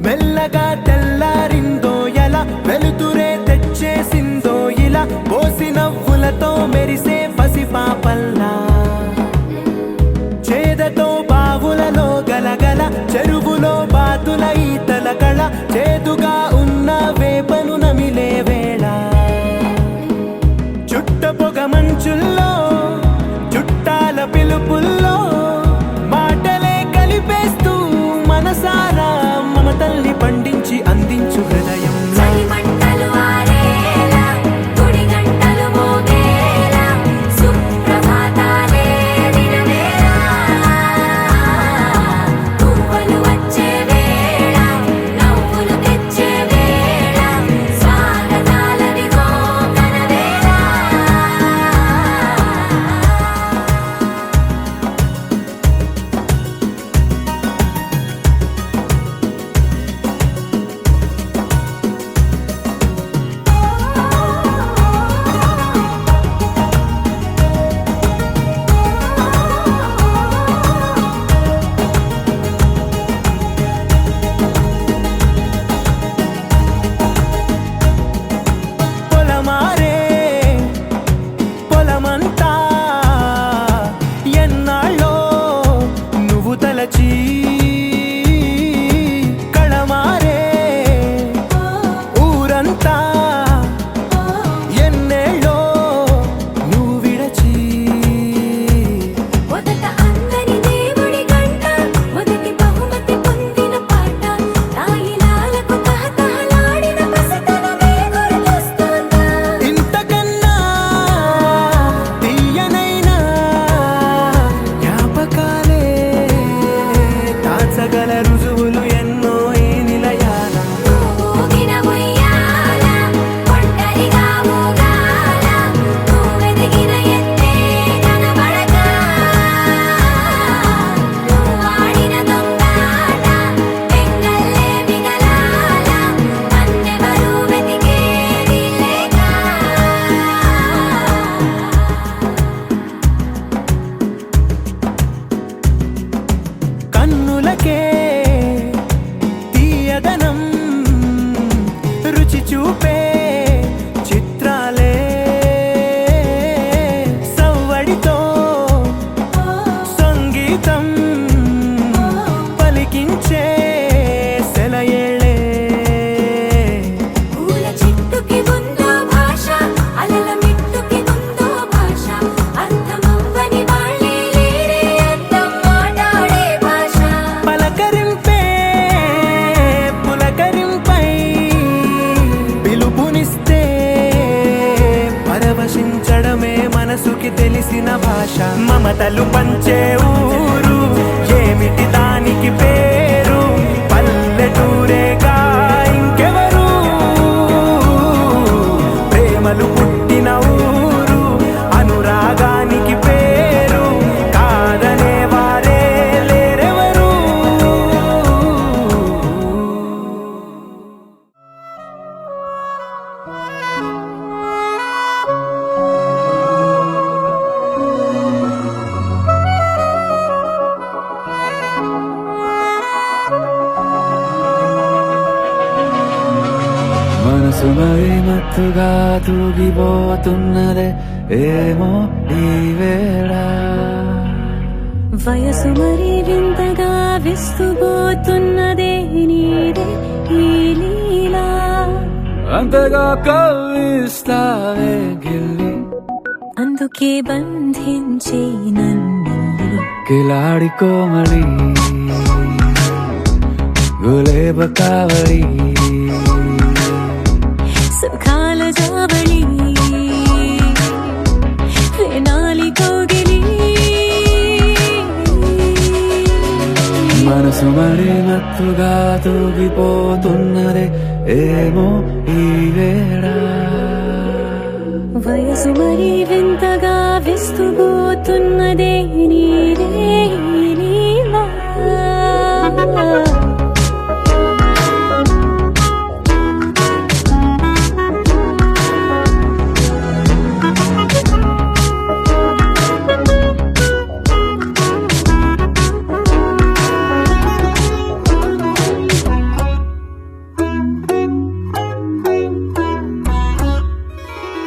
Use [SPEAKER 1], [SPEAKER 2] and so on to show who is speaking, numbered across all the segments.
[SPEAKER 1] మెల్లగా తెల్లారిందో ఎలా వెలుతురే తెచ్చేసిందో ఇలా పోసి నవ్వులతో మెరిసే పసిపాపల్లా చేదతో బావులలో గలగల చెరువులో బాతుల ఈతల కళ చేదుగా ఉన్న వేపను నమిలే వేళ చుట్ట పొగ మంచుల్లో చుట్టాల పిలుపుల్లో మాటలే కలిపేస్తూ మనసారా మమతల్ని పండించి అందించు హృదయం కళమారే ఊరంతా ఎన్నేళ్ళో నువ్వు విడచి
[SPEAKER 2] మొదట అందరి దేవుడి గంట మొదటి బహుమతి పొందిన పాట తాయిలాలకు తహతహలాడిన పసితనమే గుర్తొస్తుందా
[SPEAKER 1] ఇంతకన్నా తీయనైనా జ్ఞాపకాలే దాచగల రుజువులు ఎన్నో ఈ నిలయాల
[SPEAKER 2] ఊగిన ఉయ్యాల ఒంటరిగా ఊగాల నువ్వెదిగిన ఎత్తే కనబడక నువ్వాడిన దొంగాట పెంగల్లే మిగలాల నన్నెవరూ వెతికేది లేక
[SPEAKER 1] కన్నులకే తీయదనం రుచి చూపే చిత్రాలే సవ్వడితో సంగీతం పలికించే సెలయేళ్ళే
[SPEAKER 2] పూల చెట్టుకి ఉందో భాష అలల మిట్టుకి ఉందో భాష అర్థమవ్వని వాళ్ళే లేరే అర్థం మాట్లాడే భాష
[SPEAKER 1] పలకరింపే పులకరింపై పిలుపునిస్తే పరవశించడమే మనసుకి తెలిసిన భాష మమతలు పంచే ఊరు ఏమిటి దానికి పేరు పల్లెటూరేగా ఇంకెవరు ప్రేమలు పుట్టిన ఊరు అనురాగానికి పేరు కాదనే వారే లేరెవరు
[SPEAKER 3] మనసు మరి మత్తుగా తూగిపోతున్నదే ఏమో ఈ వేళ
[SPEAKER 2] వయసు మరి వింతగా విస్తుపోతున్నదే నీదే ఈ లీలా
[SPEAKER 3] అంతగా కవ్విస్తావే గిల్లి
[SPEAKER 2] అందుకే బంధించే నన్ను
[SPEAKER 3] కిలాడి కోమలి గులేబ కావడి
[SPEAKER 2] సుఖాల జావళి వేనాలి కోగిలి
[SPEAKER 3] మనసు మరి మత్తుగా తూగిపోతున్నదే ఏమో ఈ వేళ
[SPEAKER 2] వయసు మరి వింతగా విస్తుపోతున్నదే నీరే నీలా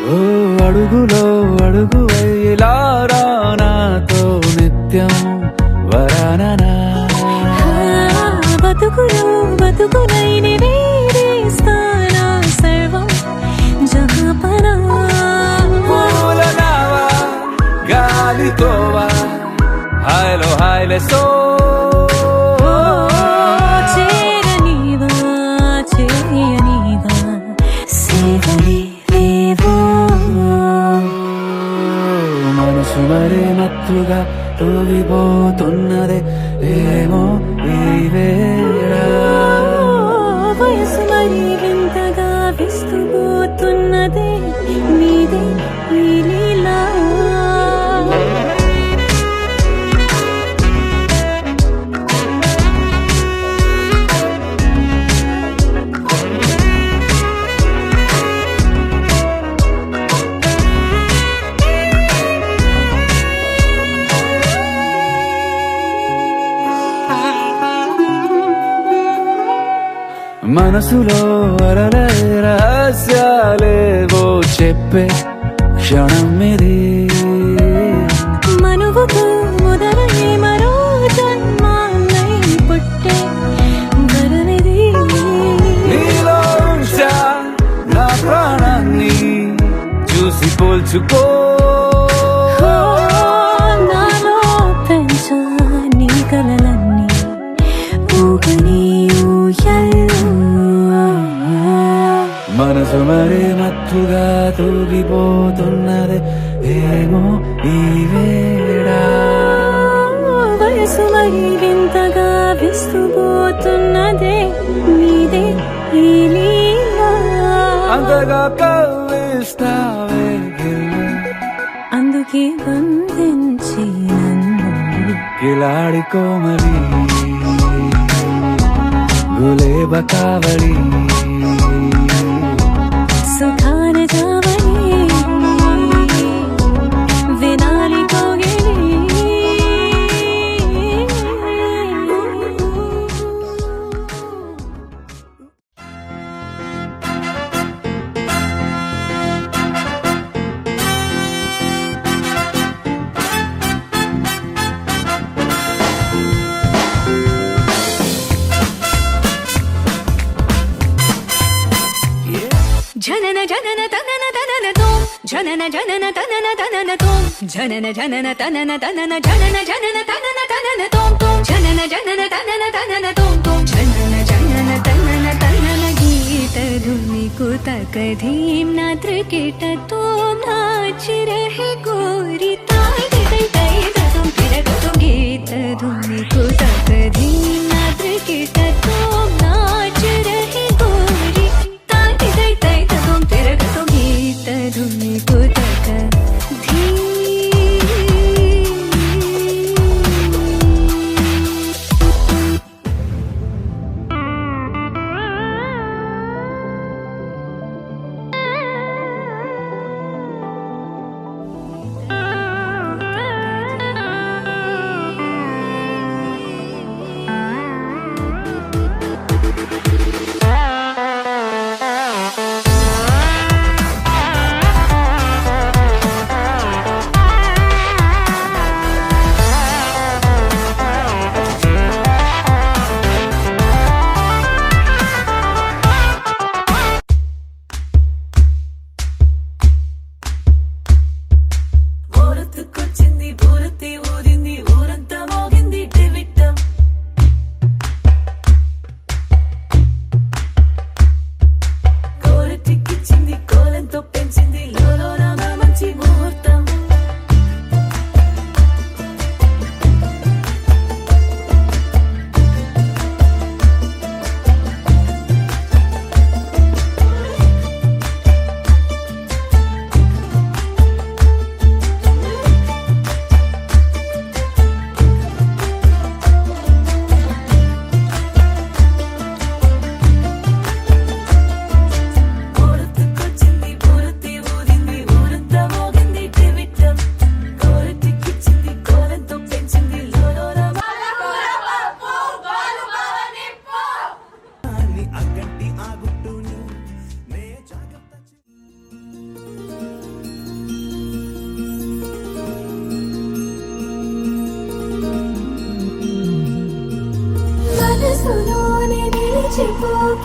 [SPEAKER 3] ఓ అడుగులో అడుగు వేలారా నాతో నిత్యం వరాననా
[SPEAKER 2] బతుకులో బతుకునైని వేరేస్తానా సర్వం జహాపనా
[SPEAKER 3] పూలనావా గాలితోవా హాయ్లో హాయ్లే సో
[SPEAKER 2] చేరనీవా చేయనీవా సేవలే
[SPEAKER 3] మనసు మరి మత్తుగా తూగిపోతున్నదే ఏమో ఈ వేళ
[SPEAKER 2] వయసు మరి వింతగా విస్తుపోతున్నదే నీదే ఈ లీలా
[SPEAKER 3] మనసులో అరలే రహస్యాలేవో చెప్పే క్షణం ఇది
[SPEAKER 2] మనువుకు మొదలై మరో జన్మాన్నై పుట్టే వరమిది
[SPEAKER 3] నీలో ఉంచా నా ప్రాణాన్ని చూసి పోల్చుకో
[SPEAKER 2] నాలో పెంచా నీ కలలన్నీ ఊగని ఊయల్లో
[SPEAKER 3] మనసు మరి మత్తుగా తూగిపోతున్నదే ఏమో ఈ వేళ
[SPEAKER 2] వయసు మరి వింతగా విస్తుపోతున్నదే నీదే ఈ లీలా
[SPEAKER 3] అంతగా కవ్విస్తావే గిల్లి
[SPEAKER 2] అందుకే బంధించి నన్ను
[SPEAKER 3] కిలాడి కోమలి గులేబ కావలి
[SPEAKER 2] సుఖాన జావని వినాలి కోగిలి జనన జనన తనన తనన తోం జనన జనన తనన తనన తోం జనన జనన తనన తనన జనన జనన తనన తనన తోం తోం జనన జనన తనన తనన తోం తోం జనన జనన తనన తనన గీత ధుని కుతక धीम नात्र कीट तोम नाच रहे गोरी ताई तै तै तुम फिर तुम गीत धुनि कुतक धीम नात्र कीट तोम नाच रहे गोरी ताई तै तै तुम फिर तुम गीत धुनि कुतक धीम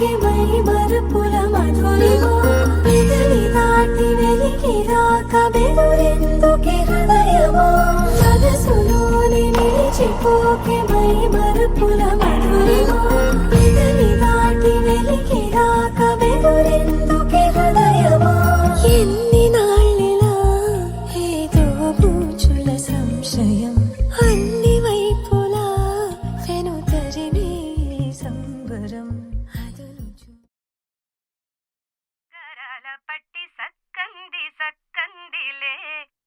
[SPEAKER 4] మరిచిపోకే మై మరుపుల మధురిమా పెదవి దాటి వెలికి రాక బెదురెందుకే హృదయమా మనసులోనే నిలిచిపోకే మై మరుపుల మధురిమా పెదవి దాటి వెలికి రాక బెదురెందుకే హృదయమా ఎన్ని నాళ్ళిలా ఏదో పూచుల సంశయం అన్ని వైపులా వెను తరిమే సంబరం
[SPEAKER 5] గరాల పట్టి సక్కంది సక్కందిలే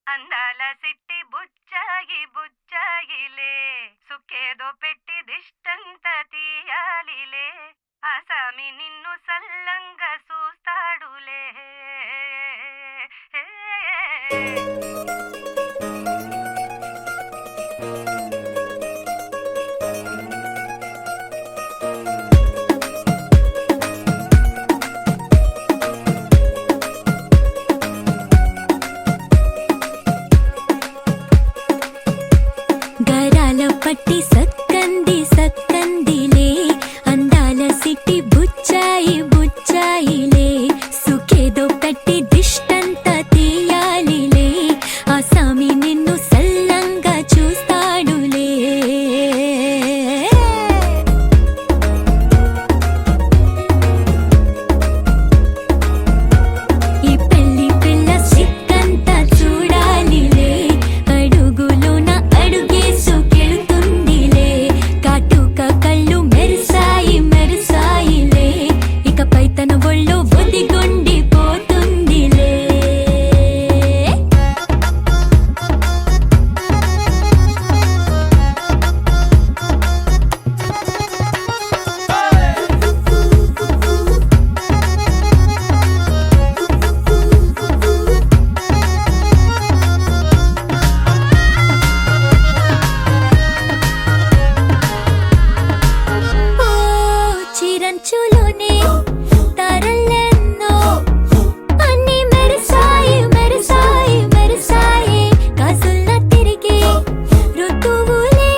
[SPEAKER 5] అందాల సిట్టి బుచ్చాయి బుచ్చాయిలే సుక్కేదో పెట్టి దిష్టంత తీయాలిలే ఆసామి నిన్ను సల్లంగా చూస్తాడులే
[SPEAKER 4] గరాల పట్టి సక్కంది సక్కందిలే అందాల సిట్టి బుచ్చాయి బుచ్చాయిలే సుఖేదో పెట్టి దిష్టంత తీయాలిలే ఆసామి నిన్ను సల్లంగా చూస్తాడులే ఈ పెళ్లి పిల్ల సిక్కంతా చూడాలిలే అడుగులోన అడుగేసుకెళ్తుందిలే కాటుక కళ్ళు మెరిసాయి మెరిసాయిలే ఇకపై తన ఒళ్ళో ఒదిగొండిపోతుందిలే ఓ చిరంచులోనే తారలెన్నో అన్ని మెరిసాయి మెరిసాయి మెరిసాయి కాసుల్న తిరిగి ఋతువులే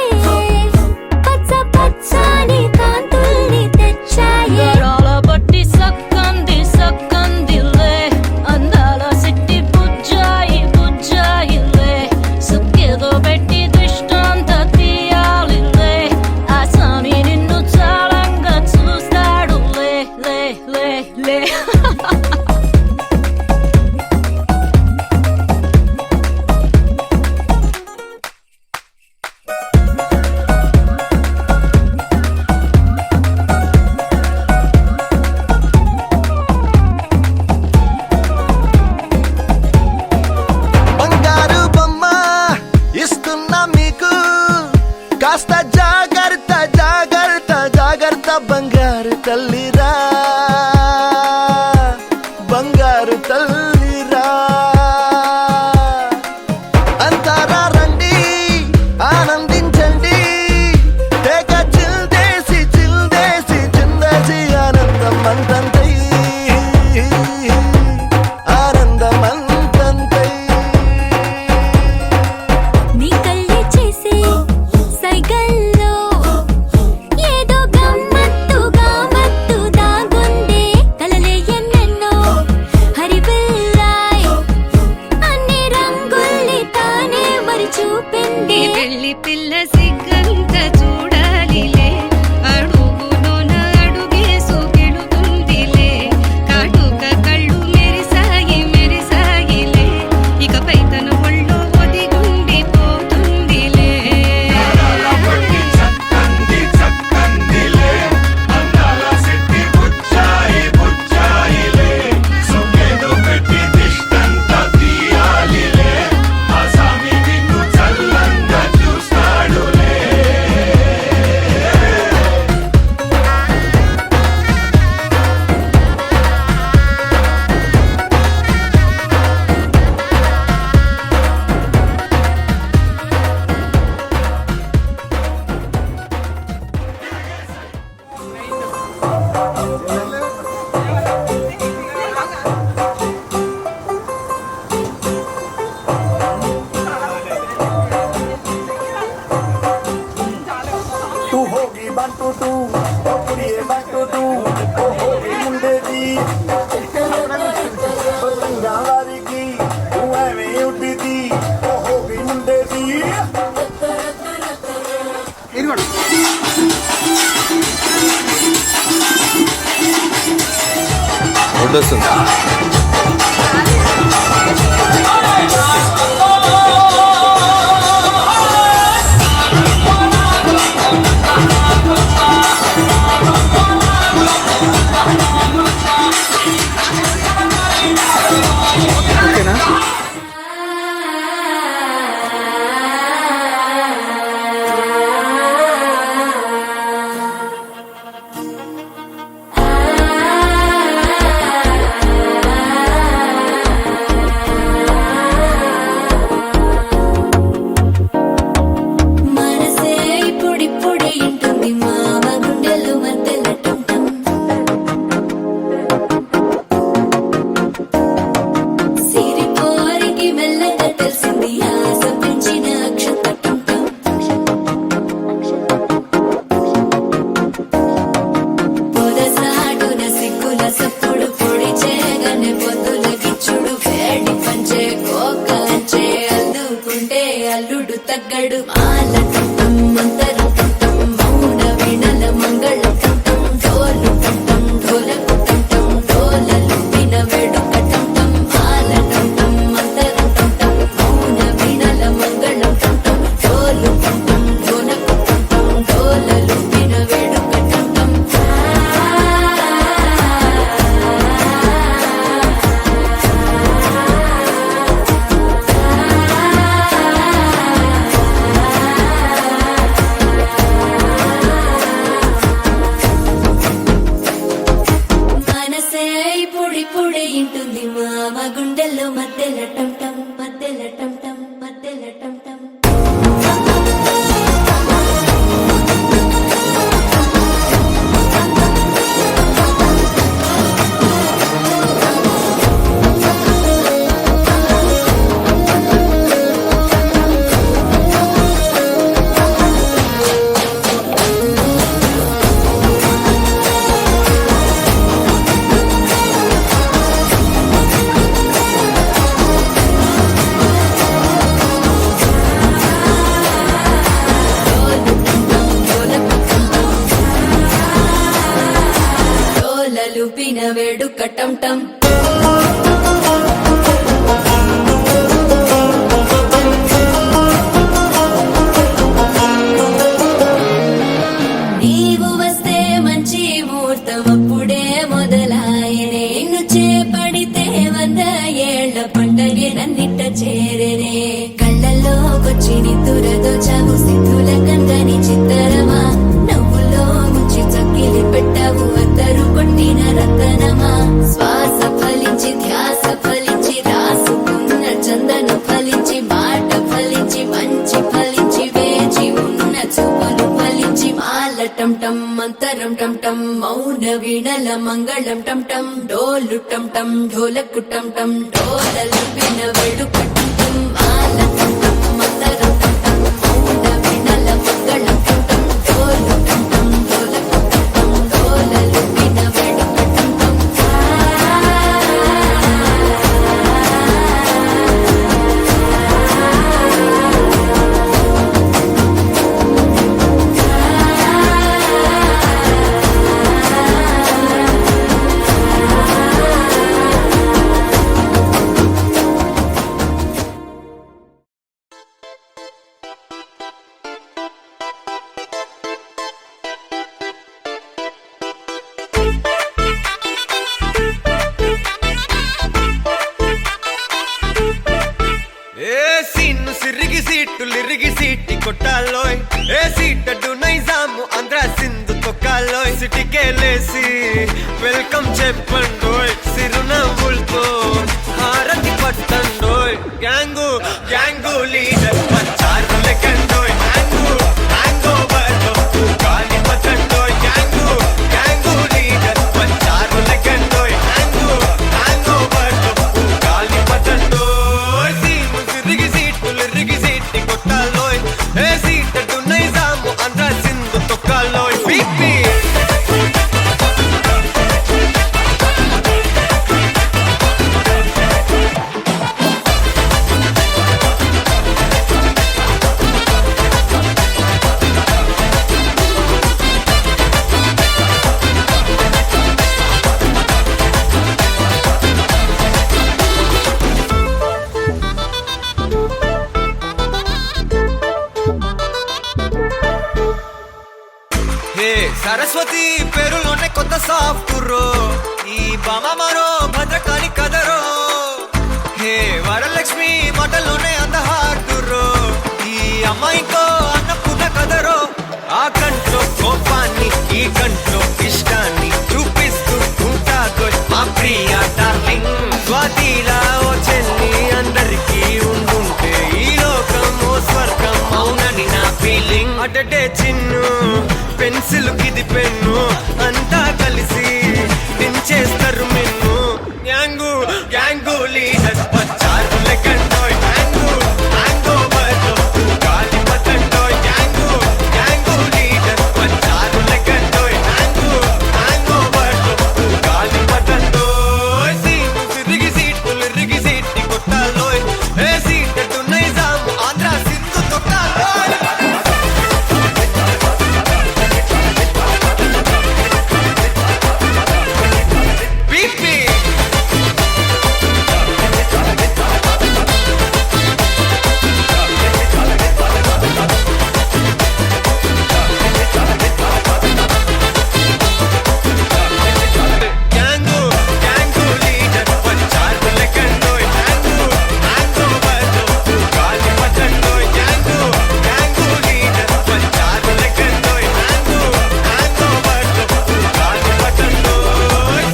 [SPEAKER 4] పచ్చ పచ్చని కాంతుల్ని తెచ్చాయి
[SPEAKER 6] గరాల పట్టి సక్కంది సక్కందిలే అందాల సిట్టి బుజ్జాయి బుజ్జాయిలే సుక్కేదో పెట్టి దిష్టంత తీయాలిలే ఆసామి నిన్ను చాలంగా చూస్తాడు లే లే లే లే
[SPEAKER 7] బంగారు బొమ్మ ఇస్తున్నా మీకు కాస్త జాగ్రత్త జాగ్రత్త జాగ్రత్త బంగారు తల్లిరా బంగారు తల్లిరా అంతారా రండి ఆనందించండి తెగ చిల్దేసి చిల్దేసి చిందేసి ఆనందం అంతంతై ఆనందం అంతంతై
[SPEAKER 4] నీ కళ్ళే చేసే సైగల్లో ఏదో గమ్మత్తు దాగుందే కలలే ఎన్నెన్నో హరివిల్
[SPEAKER 8] వస్తుంది. ఓకేనా?
[SPEAKER 4] మనసే ఇప్పుడిప్పుడే ఇంటుంది మామ గుండెలు మధ్యలో టం సిరిపోరికి మెల్లగా తెలిసింది ఆశ పెంచిన అక్షతటం పొదసాటున సిగ్గుల సప్పుడు పొడి చేయగానే పొద్దుల గిచ్చుడు వేడి పంచే కోకంచే అల్లుకుంటే అల్లుడు తగ్గడు మాల టం మంతరం టం మౌన వినల మంగళ టం డోలు టం ఢోలకు టం డోలలు విన వేడుక టం మాల టం మంతరం టం మౌన వినల మంగళ టం డోలు టం ఢోలకు టం డోలలు విన వేడుక టం మనసే ఇప్పుడిప్పుడే ఇంటుంది మామ గుండెల్లో మధ్యలో టం టం మధ్యలో టం టం మధ్యలో టం టం డోలలు పిన వేడుక టం టం నీవు వస్తే మంచి ముహూర్తం అప్పుడే మొదలాయనే నిన్ను చేపడితే 100 ఏళ్ల పండగే నన్నిట్ట చేరనే కళ్ళల్లోకొచ్చి నిద్దురదోచావు సిద్ధుల కందని చిత్తరమా నవ్వులో ముంచి చక్కిలి పెట్టావు అద్దరు కొట్టిన రతనమా శ్వాస ఫలించి ధ్యాస ఫలించి రాసుకున్న చందను ఫలించి మాట ఫలించి మంచి ఫలించి వేచి ఉన్న చూపులు ఫలించి మాల టం టం మంతరం టం టం మౌన వీణల మంగళం టం టం డోలు టం టం ఢోలకు టం టం డోలలు విన వేడుక టం టం మాల టం టం మంతరం టం టం మౌన వీణల మంగళం టం టం డోలు టం టం ఢోలకు టం టం డోలలు విన వేడుక టం టం
[SPEAKER 1] సిరిగి సీటి కొట్టాలోయ్ ఏ సీటడు నైజాము ఆంధ్ర సింధు తొక్కాలోయ్ సిటీకేలేసి వెల్కమ్ చెప్పండోయ్ సిరునవ్వులతో హారతి పట్టండోయ్ గ్యాంగు గ్యాంగు లీడర్ పంచారు లెక్కండోయ్ హ్యాంగు హ్యాంగ్ ఓవర్ గాలి పట్టండోయ్ గ్యాంగు గ్యాంగు లీడర్ పంచారు లెక్కండోయ్ హ్యాంగు హ్యాంగ్ ఓవర్ గాలి పట్టండోయ్ సీము సిరిగి సీటి కొట్టాలోయ్ ఏ సీటడు నైజాము ఆంధ్ర సింధు తొక్కాలోయ్ పీపీ సరస్వతి పేరులోనే కొత్త సాఫ్ట్రో, ఈ బామ మరో భద్రకాళి కదరో, హే వరలక్ష్మి మాటల్లోనే అందహార్దురో, ఈ అమ్మాయికో అన్నపూర్ణ కదరో. ఆ కంట్లో కోపాన్ని ఈ కంట్లో ఇష్టాన్ని చూపిస్తూ ఉంటాగో మా ప్రియా డార్లింగ్. స్వాతిలా ఓ చెల్లి అందరికీ ఉండుంటే ఈ లోకం ఓ స్వర్గం అవునని నా ఫీలింగ్. అటటే చిన్ను పెన్సిల్ కిది పెన్ను అంతా కలిసి దించేస్తారు మిన్ను. గ్యాంగు గ్యాంగు లీడర్ వచ్చారు లెక్కండోయ్, గ్యాంగు గ్యాంగో బర్లో గాలి పతండోయ్, గ్యాంగు గ్యాంగు లీడర్ వచ్చారు లెక్కండోయ్, గ్యాంగు గ్యాంగో బర్లో గాలి పతండోయ్. సిరిగి సీట్లు ఇరిగి సీట్టి కొట్టాలోయ్, ఏ సీటు నైజాము ఆంధ్ర సింధు తొట్టాలోయ్. బీపీ గ్యాంగు గ్యాంగు లీడర్ వచ్చారు లెక్కండోయ్, గ్యాంగు గ్యాంగో బర్లో గాలి పతండోయ్, గ్యాంగు గ్యాంగు లీడర్ వచ్చారు లెక్కండోయ్, గ్యాంగు గ్యాంగో బర్లో గాలి పతండోయ్.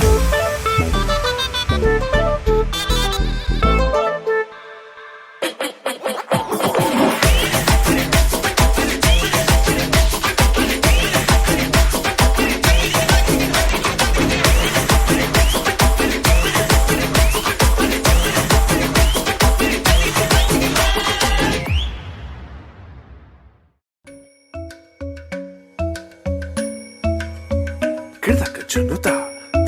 [SPEAKER 9] Kirdaka junuta,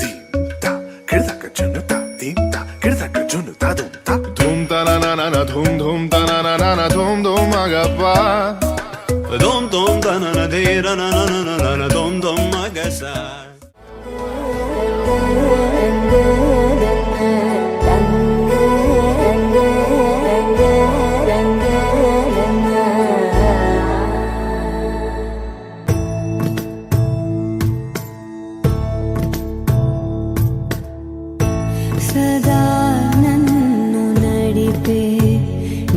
[SPEAKER 9] dimta, kirdaka junuta, dimta, kirdaka junuta, dumta. Dum ta na na na na, dum ta na na na na, dum agappa.
[SPEAKER 10] Dum da na na de ra na na na na na dum magasa.
[SPEAKER 2] సదా నన్ను నడిపే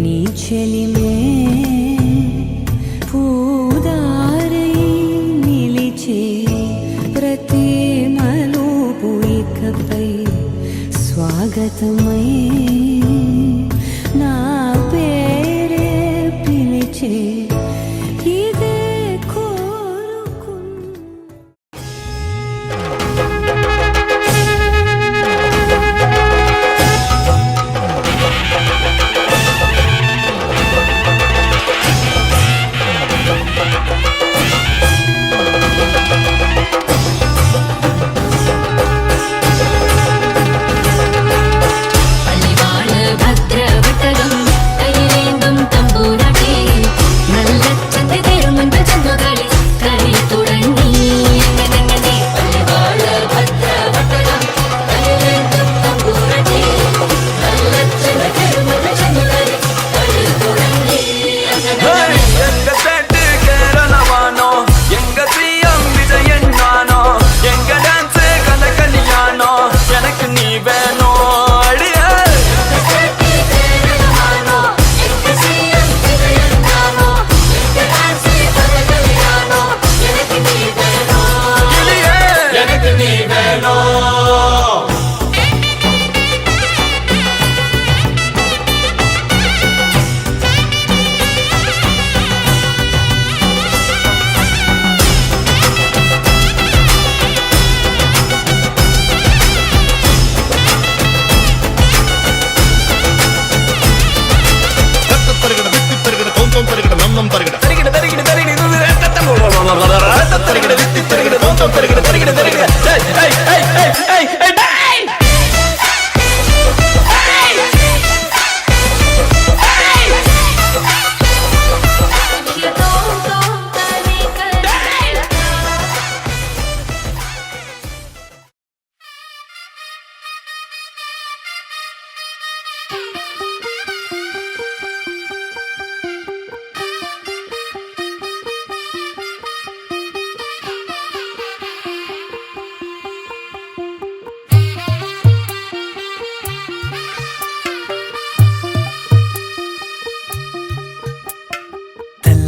[SPEAKER 2] నీ చెలిమే పూదారై నిలిచే ప్రతి మలుపు ఇకపై స్వాగతమై నా పేరే పిలిచే ఇదే కోరుకున్నా.
[SPEAKER 4] பள்ளிவாழ பத்ர வட்டகம் கையிலேந்தும் தம்பூராட்டி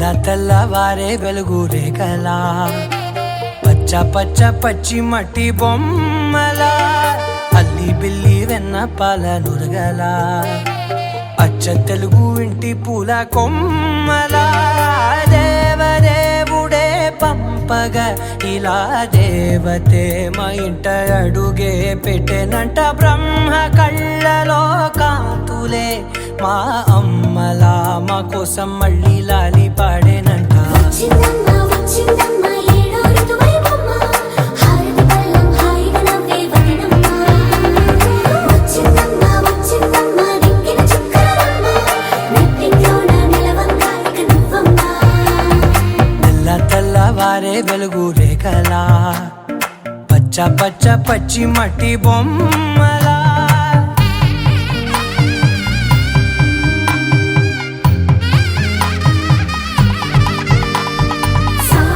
[SPEAKER 3] తెల్ల తెల్లవారే వెలుగు రేఖలా పచ్చ పచ్చ పచ్చి మట్టి బొమ్మలా అల్లి బిల్లి వెన్న పాల నురగలా అచ్చ తెలుగు ఇంటి పూల కొమ్మలా దేవదేవుడే పంపగా ఇలా దేవతే మా ఇంట అడుగే పెట్టెనంట బ్రహ్మ కళ్ళలో కాంతులే మా అమ్మలా మా కోసం మళ్ళీ లాలి పాడేనంట
[SPEAKER 4] వచ్చిందమ్మా వచ్చిందమ్మా ఏడో ఋతువైవమ్మా హారతి పళ్ళం హాయిగా నవ్వే వదనమ్మా వచ్చిందమ్మా వచ్చిందమ్మా దిక్కిన చుక్కలమ్మా నెట్టింట్లోన నిలవంగా ఇక నువ్వమ్మా
[SPEAKER 3] తెల్ల తెల్లవారే వెలుగు రేఖలా పచ్చ పచ్చ పచ్చి మట్టి బొమ్మలా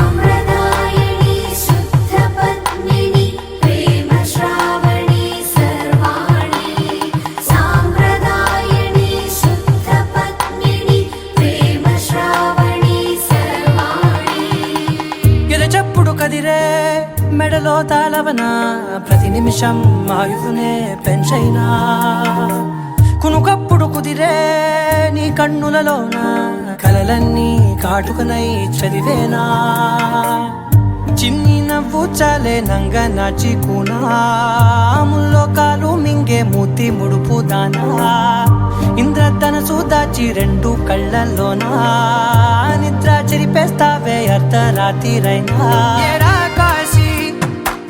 [SPEAKER 4] సాంప్రదాయని శుద్ధ పద్మిని ప్రేమ శ్రావణి సర్వాణి సాంప్రదాయని శుద్ధ పద్మిని ప్రేమ శ్రావణి సర్వాణి
[SPEAKER 3] ఎరచప్పుడు కదిరే మెడలో తాళవన ప్రతి నిమిషం ఆయుధునే పెంచైనా కునుకప్పుడు కుదిరే నీ కన్నులలోన కలలన్నీ కాటుకనై చదివేనా చిన్ని నవ్వు చాలే నంగ నాచి కూనాముల్లో కాలు మింగే మూతి ముడుపు దానా ఇంద్రధనసు దాచి రెండు కళ్ళల్లోనా నిద్ర చెరిపేస్తావే అర్ధరాత్రిరైనా ఏరా కాశీ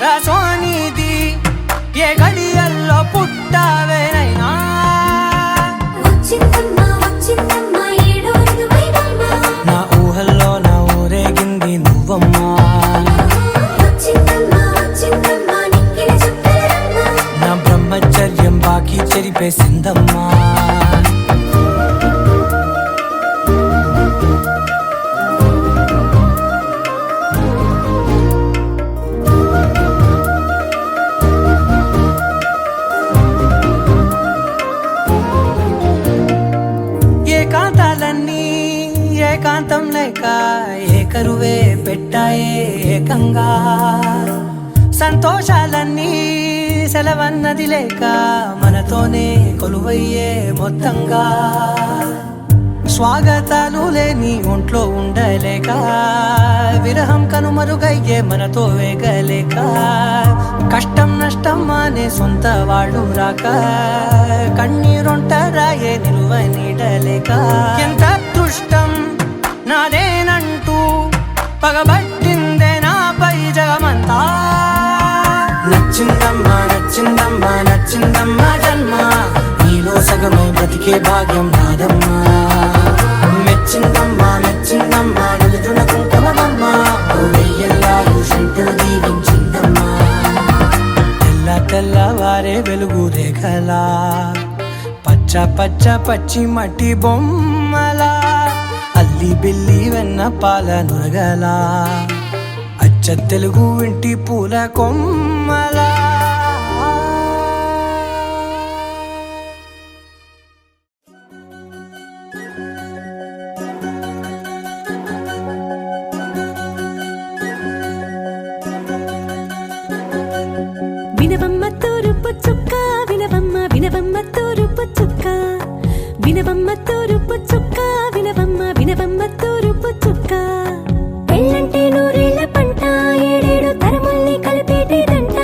[SPEAKER 3] రా సోనిది ఏ గడియల్లో పుట్టావేనైనా
[SPEAKER 4] వచ్చిందమ్మా వచ్చిందమ్మా ఏడో ఋతువైవమ్మా
[SPEAKER 3] నా ఊహల్లో నా ఊరేగింది నువ్వమ్మా
[SPEAKER 4] వచ్చిందమ్మా వచ్చిందమ్మా నిక్కిన చుక్కలమ్మా
[SPEAKER 3] నా బ్రహ్మచర్యం బాకీ చెరిపేసిందమ్మా ఏకాంతాలన్నీ ఏకాంతం లేక ఏకరువే పెట్టాయే ఏకంగా సంతోషాలన్నీ సెలవన్నది లేక మనతోనే కొలువయ్యే మొత్తంగా స్వాగతాలు లేని ఒంట్లో ఉండలేక విరహం కనుమరుగయ్యే మనతో వేగలేక కష్టం నష్టం అనే సొంత వాడు రాక కన్నీరొంటరాయే నిలువ నీడలేక ఎంత అదృష్టం నాదేనంటూ పగబట్టిందే నాపై జగమంతా నచ్చిందమ్మా నచ్చిందమ్మా నచ్చిందమ్మా జన్మ నీలో సగమై బ్రతికే భాగ్యం నాదమ్మా మెచ్చిందమ్మా మెచ్చిందమ్మా నిలుతున్న కుంకుమమ్మా వెయ్యల్లాలు శంకరు దీవించిందమ్మా తెల్ల తెల్లవారే వెలుగు రేఖలా పచ్చ పచ్చ పచ్చి మట్టి బొమ్మలా అల్లి బిల్లి వెన్న పాల నురగలా అచ్చ తెలుగు ఇంటి పూల కొమ్మలా
[SPEAKER 2] వినవమ్మ తూరుపు చుక్క వినవమ్మ వినవమ్మ తూరుపు చుక్క వినవమ్మ తూరుపు చుక్క వినవమ్మ వినవమ్మ తూరుపు చుక్క పెళ్ళంటే నూరేళ్ల పంట ఏడేడు తరముల్ని కలిపేటేదంట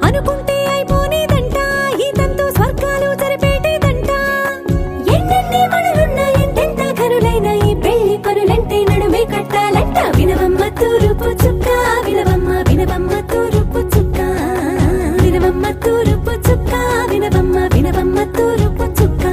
[SPEAKER 2] అనుకుంటే అయిపోనేదంట ఈ తంతు స్వర్గాలు జరిపేటేదంట ఎన్నెన్ని మనులున్న ఎంతెంత ఘనులైన ఈ పెళ్లి పనులంటే నడుమే కట్టాలంట వినవమ్మ తూరుపు చుక్క వినవమ్మ వినవమ్మ తూరుపు చుక్క వినవమ్మ తూరుపు చుక్క వినవమ్మ వినవమ్మ తూరుపు చుక్క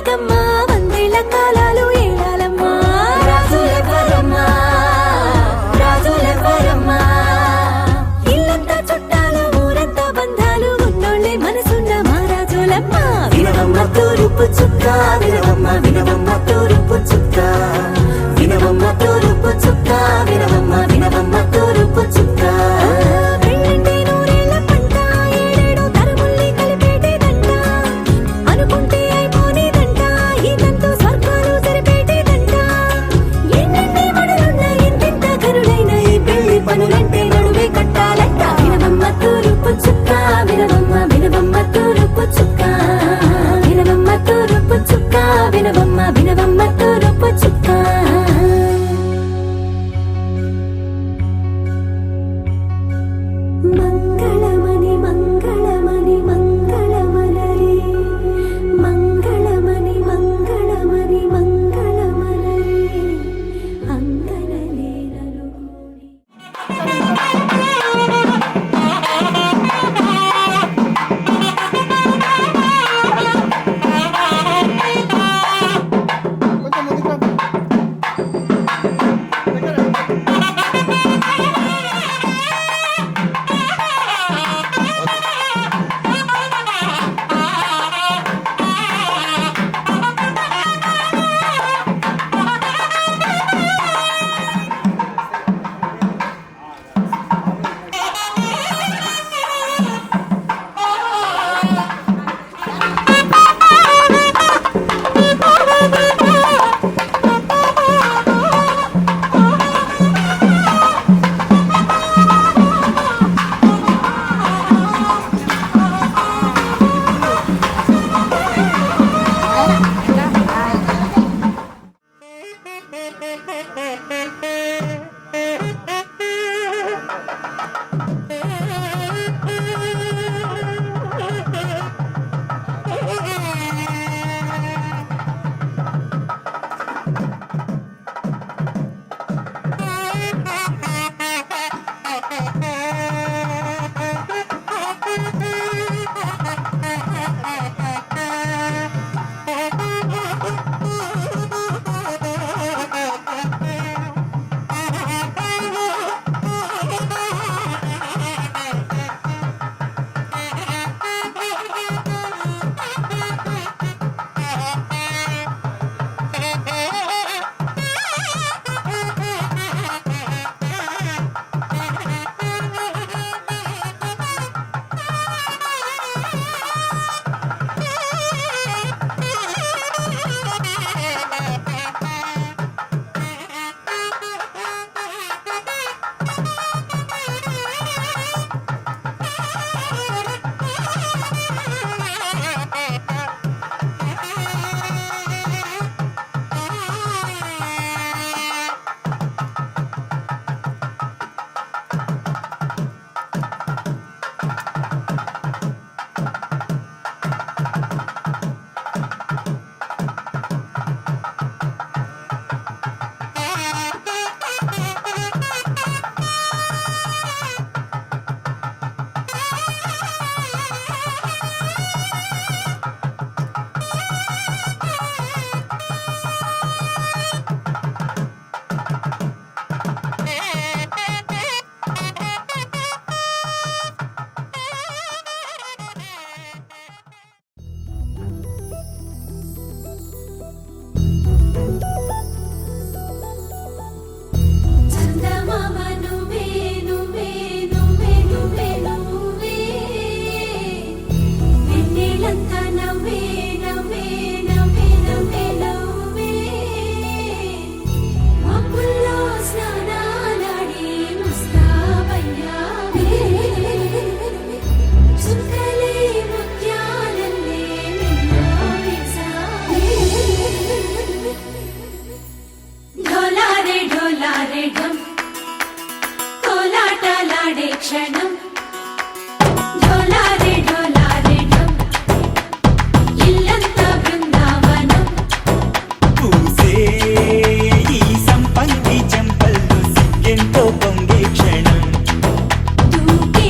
[SPEAKER 4] బతుకమ్మ వందేళ్ల కాలాలు ఏడాలమ్మా రాజులెవ్వరమ్మా రాజులెవ్వరమ్మా ఇల్లంతా చుట్టాలు ఊరంతా బంధాలు ఉన్నోళ్ళే మనసున్న మా రాజులమ్మ వినవమ్మ తూరుపు చుక్క వినవమ్మ వినవమ్మ తూరుపు చుక్క వినవమ్మ తూరుపు చుక్క వినవమ్మ వినవమ్మ తూరుపు చుక్క పెళ్ళంటే నూరేళ్ల పంట ఏడేడు తరముల్ని కలిపేటేదంట అనుకుంటే అయిపోనేదంట ఇదంతా స్వర్గాలు సరిపేటేదంట ఎన్నెన్ని మడులున్న ఎంతెంత కరుడైన ఈ పెళ్లి పనులంటే నడువే కట్టాలంట వినవమ్మ తూరుపు చుక్క వినవమ్మ వినవమ్మ తూరుపు చుక్క వినవమ్మ తూరుపు చుక్క వినవమ్మ వినవమ్మ తూరుపు చుక్క మంగళమణి మంగళమణి మంగళమనరే మంగళమణి మంగళమణి మంగళమనరే అంగనలే నలుగురి క్షణం ఢోలారే ఢోలారే ఢం ఇల్లంతా బృందావనం
[SPEAKER 3] పూసే ఈ సంపంగి చెంపల్లో సిగ్గెంతో పొంగే క్షణం
[SPEAKER 4] దూకే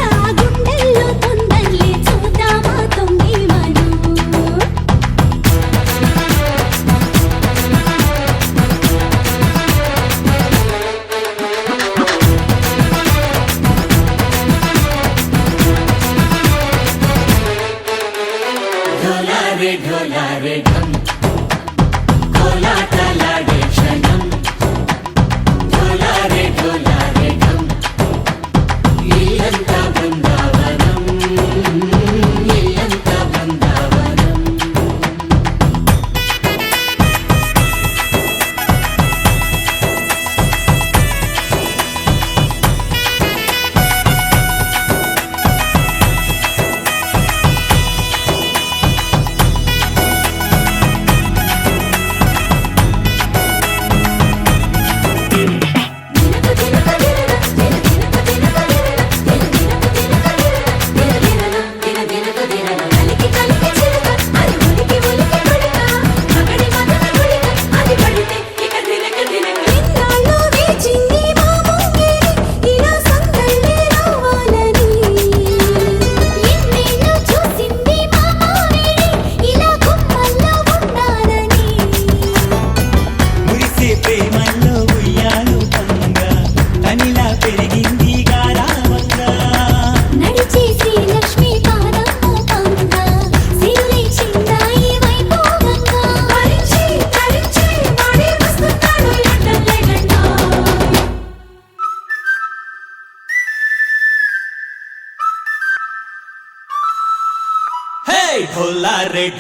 [SPEAKER 4] ఆ గుండెల్లో తొందల్లి చూద్దామా తొంగి మనం
[SPEAKER 3] రే ఢం కోలాటలాడే క్షణం ఢోలా రే ఢం ఇల్లంతా బృందావనం ఇల్లంతా బృందావనం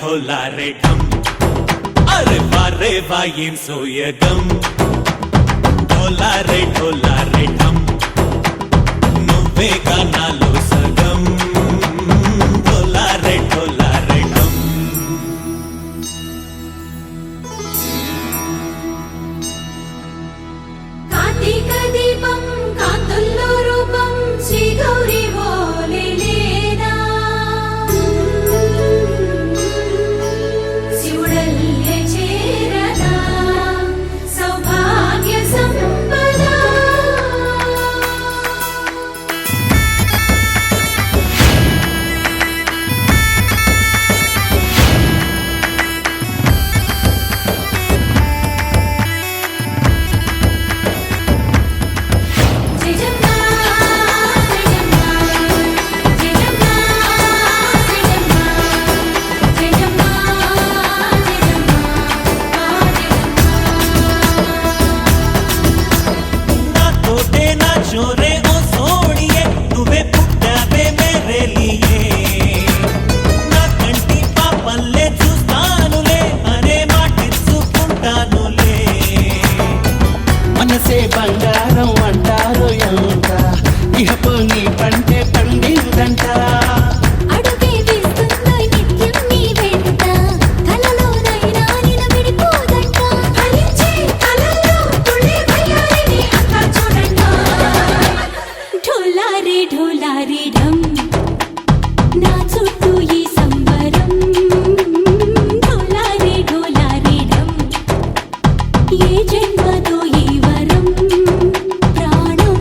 [SPEAKER 1] ढोला रे ढम अरे वाह ఏం సోయగం ढोला रे ढम నువ్వే గానాలో సగం ढोला रे ढम
[SPEAKER 4] కార్తీక దీపం కాంతుల్లో రూపం శ్రీ గౌరీ ఓలేనా శివుడల్లే చేరదా సౌభాగ్య సంపద
[SPEAKER 3] మనసే బంగారం అంటారు ఎంత ఇహపు నీ పంటే పండిందంట
[SPEAKER 4] అడుగే వేస్తుందో నిత్యం నీ వెంట కలలోనైనా నిలబడిపోదంట ఫలించే కలల్లో తుళ్ళే వయ్యారిని అంతా చూడంట ఢోలా రే ఢం నా చుట్టూ ఈ సంబరం ఢోలా రే ఢం ఏ జన్మదో ఈ వరం ప్రాణం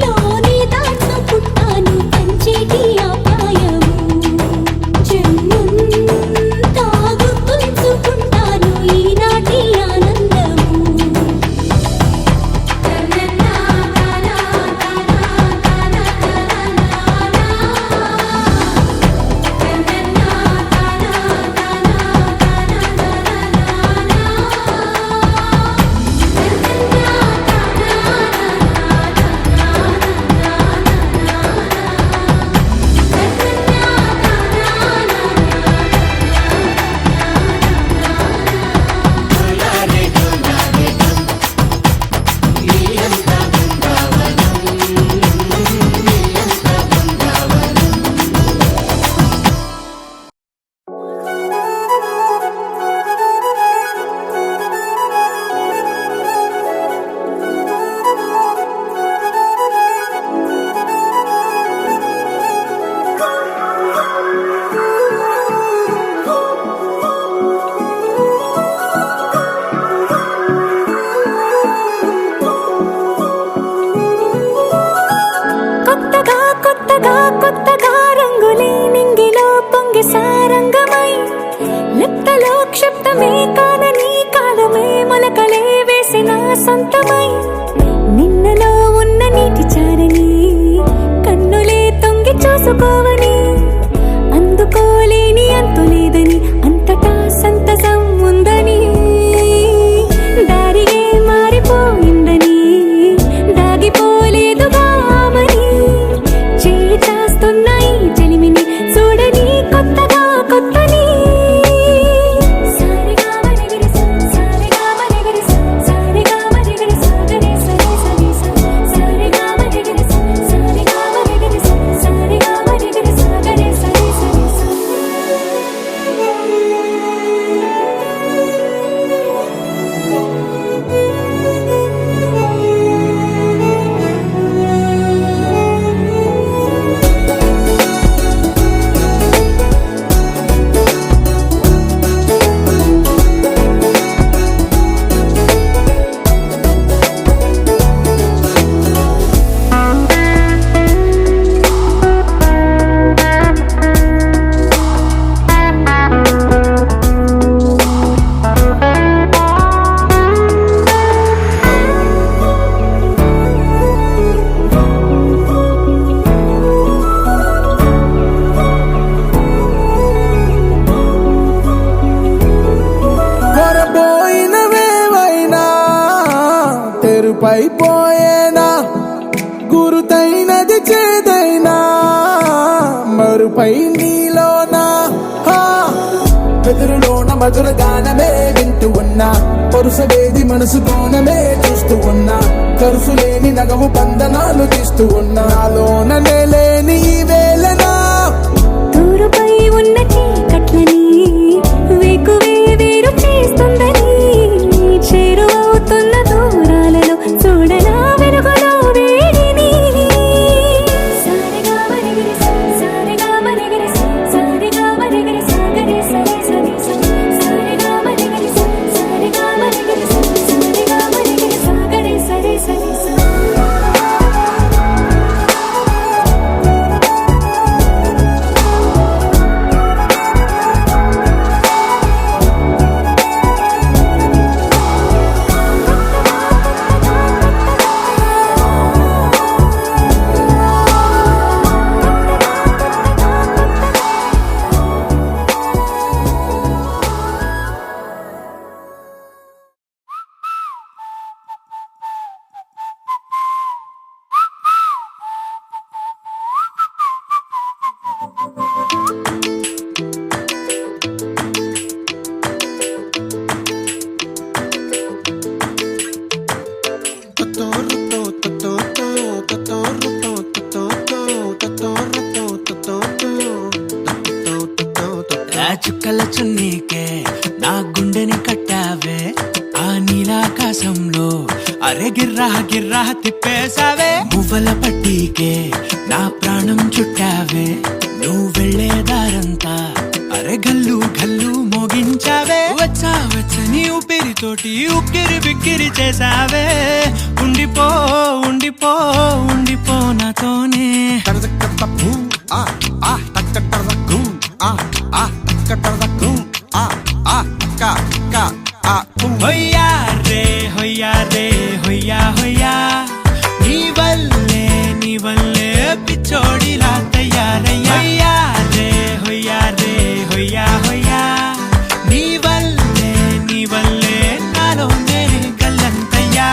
[SPEAKER 4] లోని దాచుకుంటాను పంచేటి అపాయము జన్మంతా గుర్తుంచుకుంటాను ఈనాటి ఆనందము సొంతమై నిన్నలో ఉన్న నీటి చారని కన్నులే తొంగి చూసుకోవని అందుకోలేని అంతులేదని అంతటా
[SPEAKER 11] మధుర గానమే వింటూ ఉన్నా పరుసవేది మనసు కోణమే చూస్తూ ఉన్నా కరుసు లేని నగవు బంధనాలు తీస్తూ ఉన్నా నాలోననే లేని ఈ వేళనా
[SPEAKER 2] తూరుపై ఉన్న చీకట్లని వేకువే వేరు చేస్తుందని చేరువవుతున్న దూరాలలో చూడనా వెలుగులో వేడిని సారెగా మరిగిరి సారెగా మరిగిరి సారెగా మరిగిరి సాగరి సరి సరి సారెగా మరిగిరి సారెగా మరిగిరి సారెగా మరిగిరి సాగరి సరి సరి
[SPEAKER 3] చుక్కల చున్నీకే నా గుండెని కట్టావే ఆ నీలాకాశంలో అరే గిర్రా గిర్రా తిప్పేశావే మువ్వల పట్టీకే నా ప్రాణం చుట్టావే నువ్వు వెళ్ళేదారంతా అరే గల్లు గల్లు మోగించావే వచ్చా వచ్చని ఊపిరితోటి ఉక్కిరి బిక్కిరి చేసావే ఉండిపో ఉండిపో ఉండిపో నాతోనే హొయ్యా రే హొయ్యా రే హొయ్యా హొయ్యా నీ వల్లే పిచ్చోడిలా తయారయ్యా హొయ్యా రే హొయ్యా హొయ్యా నీ వల్లే నాలోనే గల్లంతయ్యా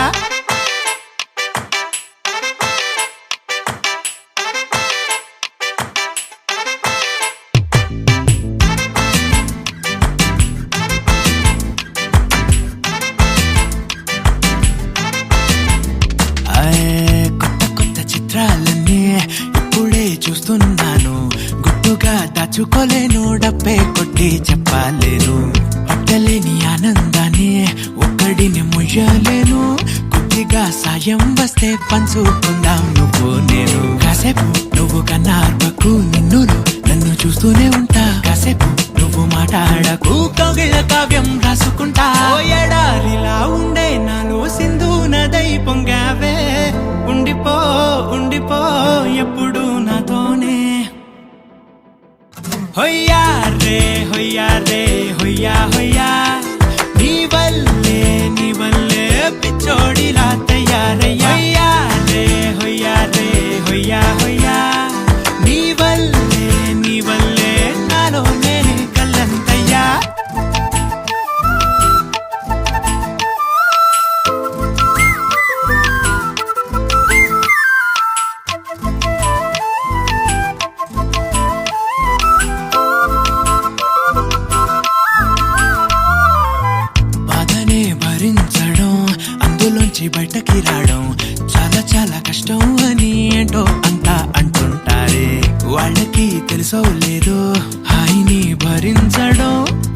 [SPEAKER 3] కొత్త చిత్రాలన్నీ ఇప్పుడే చూస్తున్నాను గుట్టుగా దాచుకోలేను డబ్బే కొట్టి చెప్పలేను పట్టలేని ఆనందాన్ని ఒక్కడిని ముయ్యలేను కొద్దిగా సాయం వస్తే పంచుకుందాం నువ్వు నేను కాసేపు నువ్వు కన్నార్పకు నిన్ను నన్ను చూస్తూనే ఉంటా కాసేపు నువ్వు మాట్లాడకు కౌగిళ్ళ కావ్యం రాసుకుంటా ఎడారిలా ఉండే నాలో సింధు నదై పొంగావే ఉండిపో ఉండిపో ఎప్పుడు నాతోనే హొయ్యా రే హొయ్యా రే హొయ్యా హొయ్యా నీ వల్లే పిచ్చోడిలా తయారయ్యా హొయ్యా రే హొయ్యా హొయ్యా నీ వల్లే నాలోనే కల్లంతయ్యా బాధనే భరించడం అందులోంచి బయటకి రావడం చాలా చాలా కష్టం అని ఏంటో అంతా అంటుంటారే వాళ్ళకి తెలుసో లేదో హాయిని భరించడం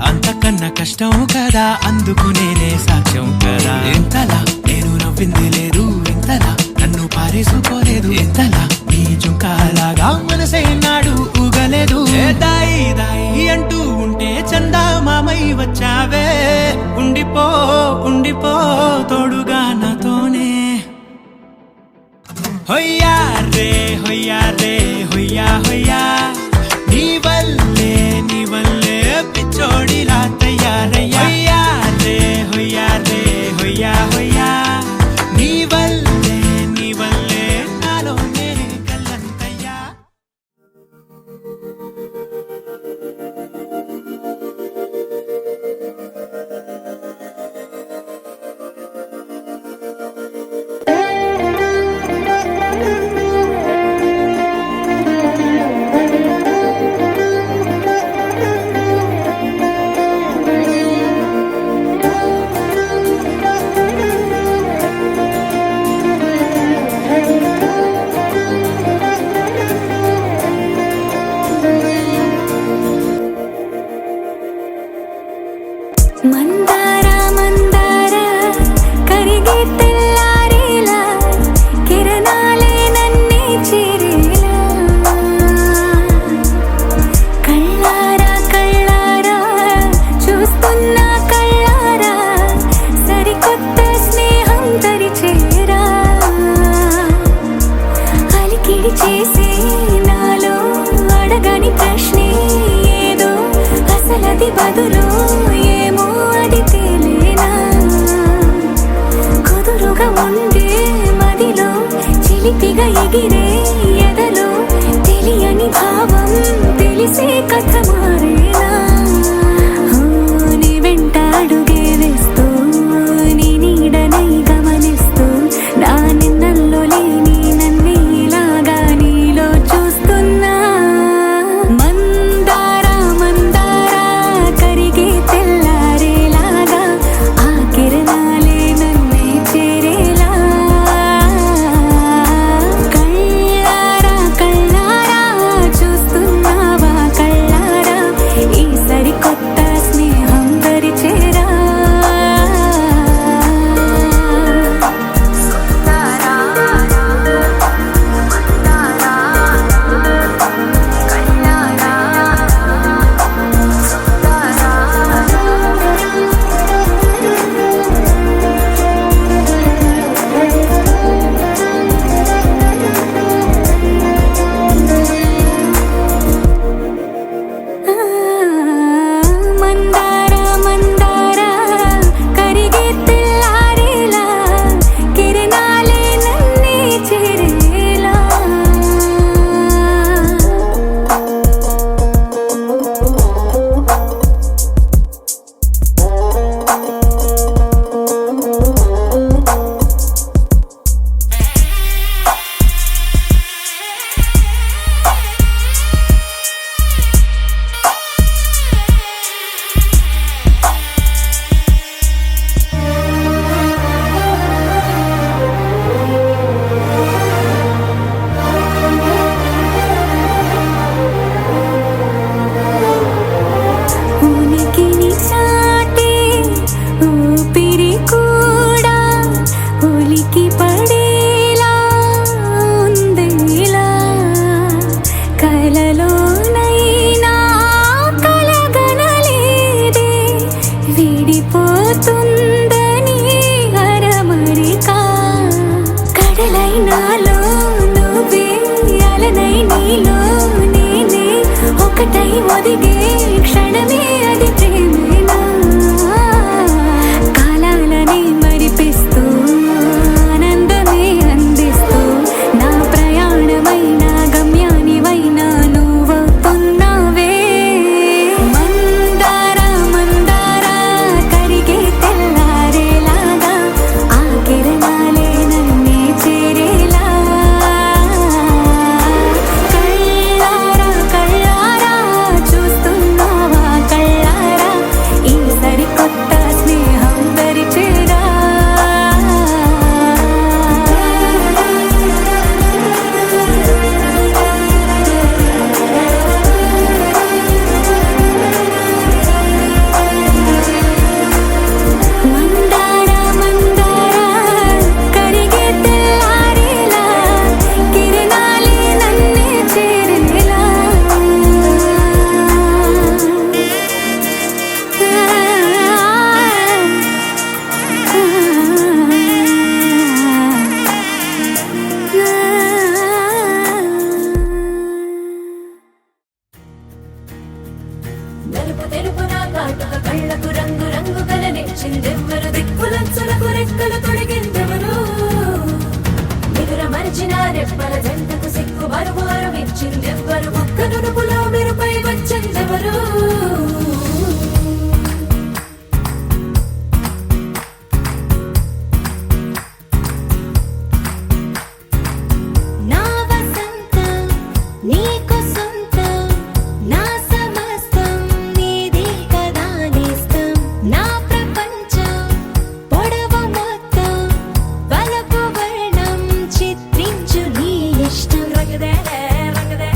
[SPEAKER 3] అంతకన్నా కష్టం కదా అందుకు నేనే సాక్ష్యం కదా ఎంతలా నేను నవ్వింది లేదు ఎంతలా నన్ను పారేసుకోలేదు ఎంతలా నీ జుంకాలాగా మనసే నాడు ఊగలేదు దాయి దాయి అంటూ ఉంటే చందా మామై వచ్చావే ఉండిపో ఉండిపో తోడుగా నాతోనే హొయ్యా రే హొయ్యా రే హొయ్యా హొయ్యా నీ వల్లే పిచ్చోడిలా తయారయ్యా హొయ్యా రే హొయ్యా హొయ్యా నీ వల్లే నాలోనే కల్లంతయ్యా
[SPEAKER 2] మందార మందార కరిగే తెల్లారేలా కిరణాలే నన్నే చేరేలా కళ్ళారా కళ్ళారా చూస్తున్నా కళ్ళారా సరికొత్త స్నేహం తరిచేరా అలికిడి చేసే నాలో అడగని ప్రశ్నే ఏదో అసలది బదులు ఏమో అది తేలేనా కుదురుగా ఉండే మదిలో చిలిపిగా ఎగిరే ఎదలో తెలియని భావం తెలిసే కథ మారేనా నీ వెంట అడుగే వేస్తూ నీ నీడనై గమనిస్తూ నా నిన్నల్లో లేని నన్నే ఇలాగా నీలో చూస్తున్నా మందార మందార కరిగే తెల్లారేలాగా ఆ కిరణాలే నన్నే చేరేలా కళ్ళారా కళ్ళారా చూస్తున్నావా కళ్ళారా ఈ సరికొత్త స్నేహం పరిచేరా మందార మందార కరిగే తెల్లారేలా కిరణాలే నన్నే చేరేలా ఉనికిని చాటే ఊపిరి కూడా ఉలికి పడేలా ఉందేలా కలలోనైనా కలగనలేదే విడిపోతుందని అరమరికా కడలైనాలో నువ్వే అలనై నీలో నేనే ఒకటై ఒదిగే క్షణమే అది ప్రేమేనా కాలాలని మరిపిస్తూ ఆనందమే అందిస్తూ నా ప్రయాణమైన గమ్యానివైనా నువ్వవుతున్నావే మందార మందార కరిగే తెల్లారేలాగా ఆ కిరణాలే నన్నే చేరేలా కళ్ళారా కళ్ళారా చూస్తున్నావా కళ్ళారా ఈ సరికొత్త స్నేహం పరిచేరా మందార మందార కరిగే తెల్లారేలా కిరణాలే నన్నే చేరేలా
[SPEAKER 4] నలుపు తెలుపు నా కాటుక కళ్ళకు రంగు రంగు కలనిచ్చిందెవ్వరు దిక్కులంచులకు రెక్కలు తొడిగిందెవరు నిదుర మరిచిన రెప్పల జంటకు సిక్కు బరువు అరవిచ్చిందెవ్వరు ఒక్క నునుపులో మెరుపై వచ్చిందెవరు
[SPEAKER 2] నా వసంతం నీకు సొంతం నా సమస్తం నీది కదా నేస్తం నా ప్రపంచం పొడవు మొత్తం వలపు వర్ణం చిత్రించు నీ ఇష్టం రంగదే రంగదే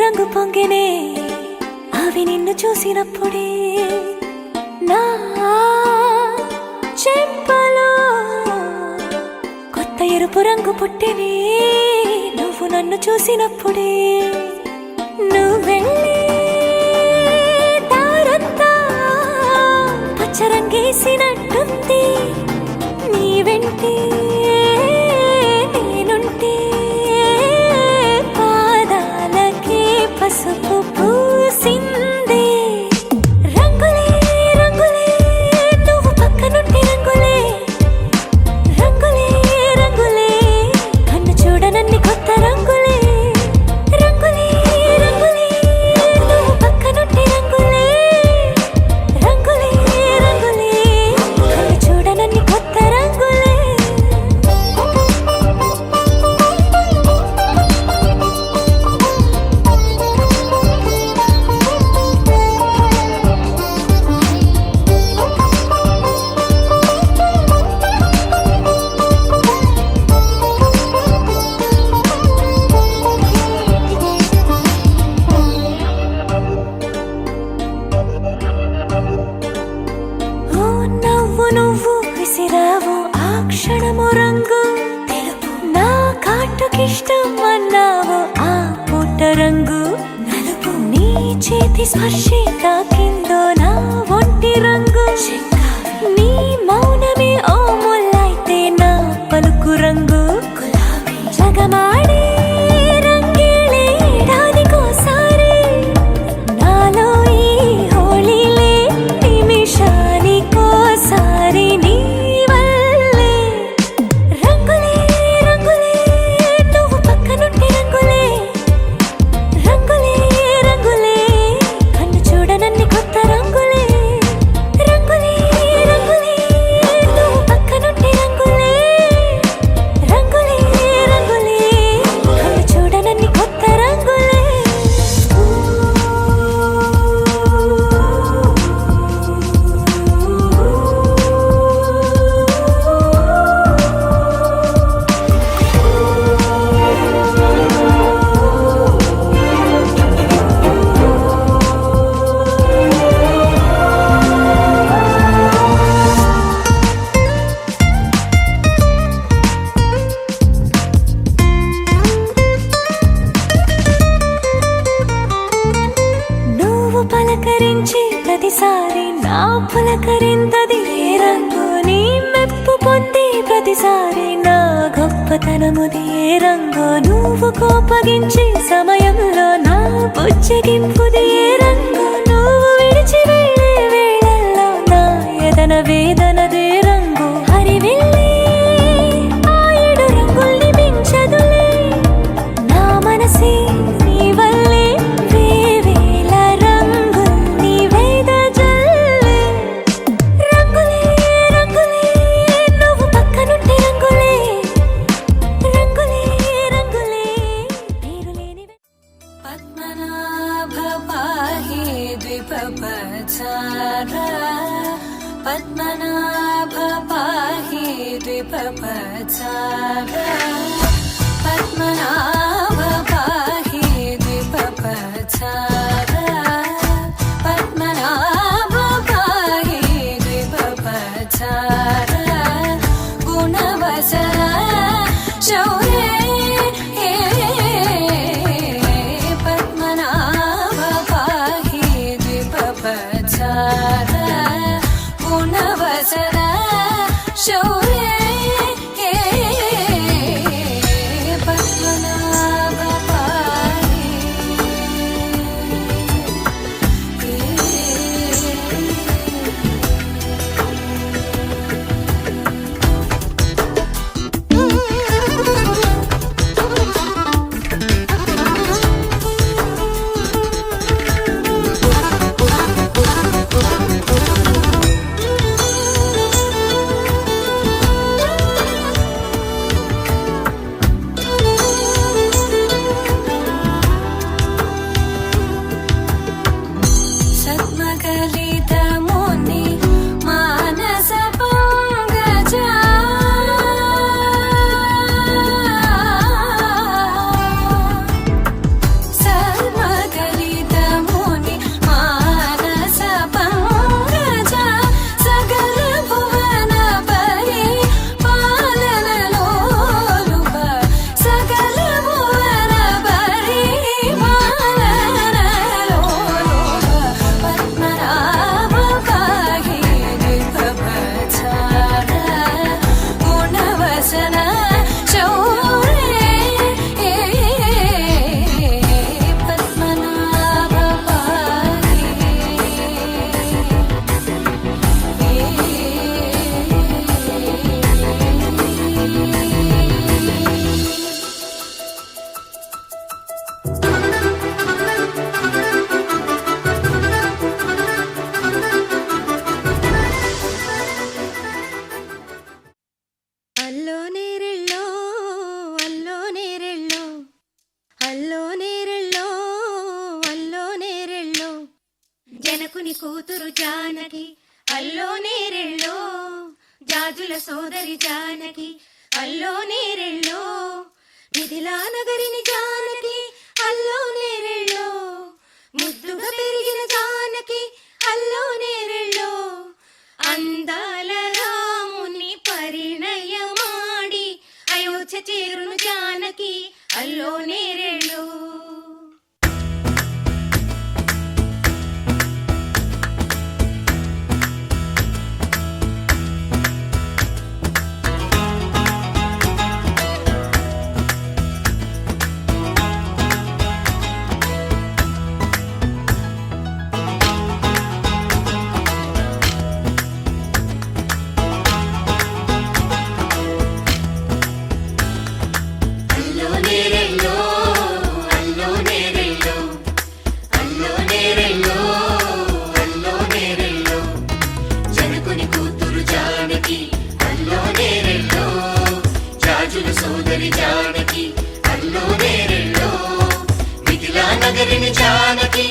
[SPEAKER 4] రంగు పొంగినే అవి నిన్ను చూసినప్పుడే నా చెంపలో కొత్త ఎరుపు రంగు పుట్టినే నువ్వు నన్ను చూసినప్పుడే నువ్వెళ్ళే దారంతా పచ్చరంగేసినట్టుంది నీ వెంటే నేనుంటే పాదాలకే పసుపు పూసిందే రంగులే రంగులే నువ్వు పక్కనుంటే రంగులే రంగులే రంగులే కన్ను చూడనన్ని కొత్త రంగులే రంగులే రంగులే నువ్వు పక్కనుంటే రంగులే రంగులే రంగులే కన్ను చూడనన్ని కొత్త రంగులే ఓ నవ్వు నువ్వు విసిరావు ఆ క్షణము రంగు తెలుపు నా కాటుకిష్టం అన్నావు ఆ పుట్ట రంగు నలుపు నీ చేతి స్పర్శే తాకిందో నా ఒంటి రంగు నీ మౌనమే ఓ ముల్లైతే నా పలుకు రంగు గులాబీ జగమాడే రంగేళే ఏడాదికోసారి నాలో ఈ హోళీలే నిమిషానికోసారి నీ వల్లే రంగులే రంగులే నువ్వు పక్కనుంటే రంగులే రంగులే రంగులే కన్ను చూడనన్ని కొత్త రంగులే రంగులే రంగులే నువ్వు పక్కనుంటే రంగులే రంగులే రంగులే కన్ను చూడనన్ని కొత్త రంగులే నువ్వు పలకరించి ప్రతిసారి నా పులకరింతది ఏ రంగు నీ మెప్పు పొంది ప్రతిసారి నా గొప్పతనముది ఏ రంగు నువ్వు కోపగించి సమయంలో నా బుజ్జగింపుది ఏ రంగు నువ్వు విడిచి వెళ్ళే వేళల్లో నా ఎదన వేదనదే రంగు హరివిల్లే ఆ ఏడు రంగుల్ని మించదులే నా మనసే నీ వల్లే వేవేల రంగుల్ని వెదజల్లే రంగులే రంగులే నువ్వు పక్కనుంటే రంగులే రంగులే రంగులే పేరులేని పద్మనాభ పాహి ద్విపపచార పద్మనాభ పాహి ద్విపపచార పద్మనాభ పాహి ద్విపపచార పద్మనాభ పాహి ద్విపపచార గుణవసర శౌర్యే పద్మనాభ పాహి ద్విపపచార గుణవసర శౌర్యే పద్మనాభ పాహి జనకుని కూతురు జానకి అల్లో నేరెళ్ళో జాజుల సోదరి జానకి అల్లో నేరెళ్ళో మిథిలా నగరిని జానకి అల్లో నేరెళ్ళో ముద్దుగా పెరిగిన జానకి అల్లో నేరెళ్ళో అందాల రాముని పరిణయమాడి అయోధ్య చేరును జానకి అల్లో నేరెళ్ళో.
[SPEAKER 3] జానకి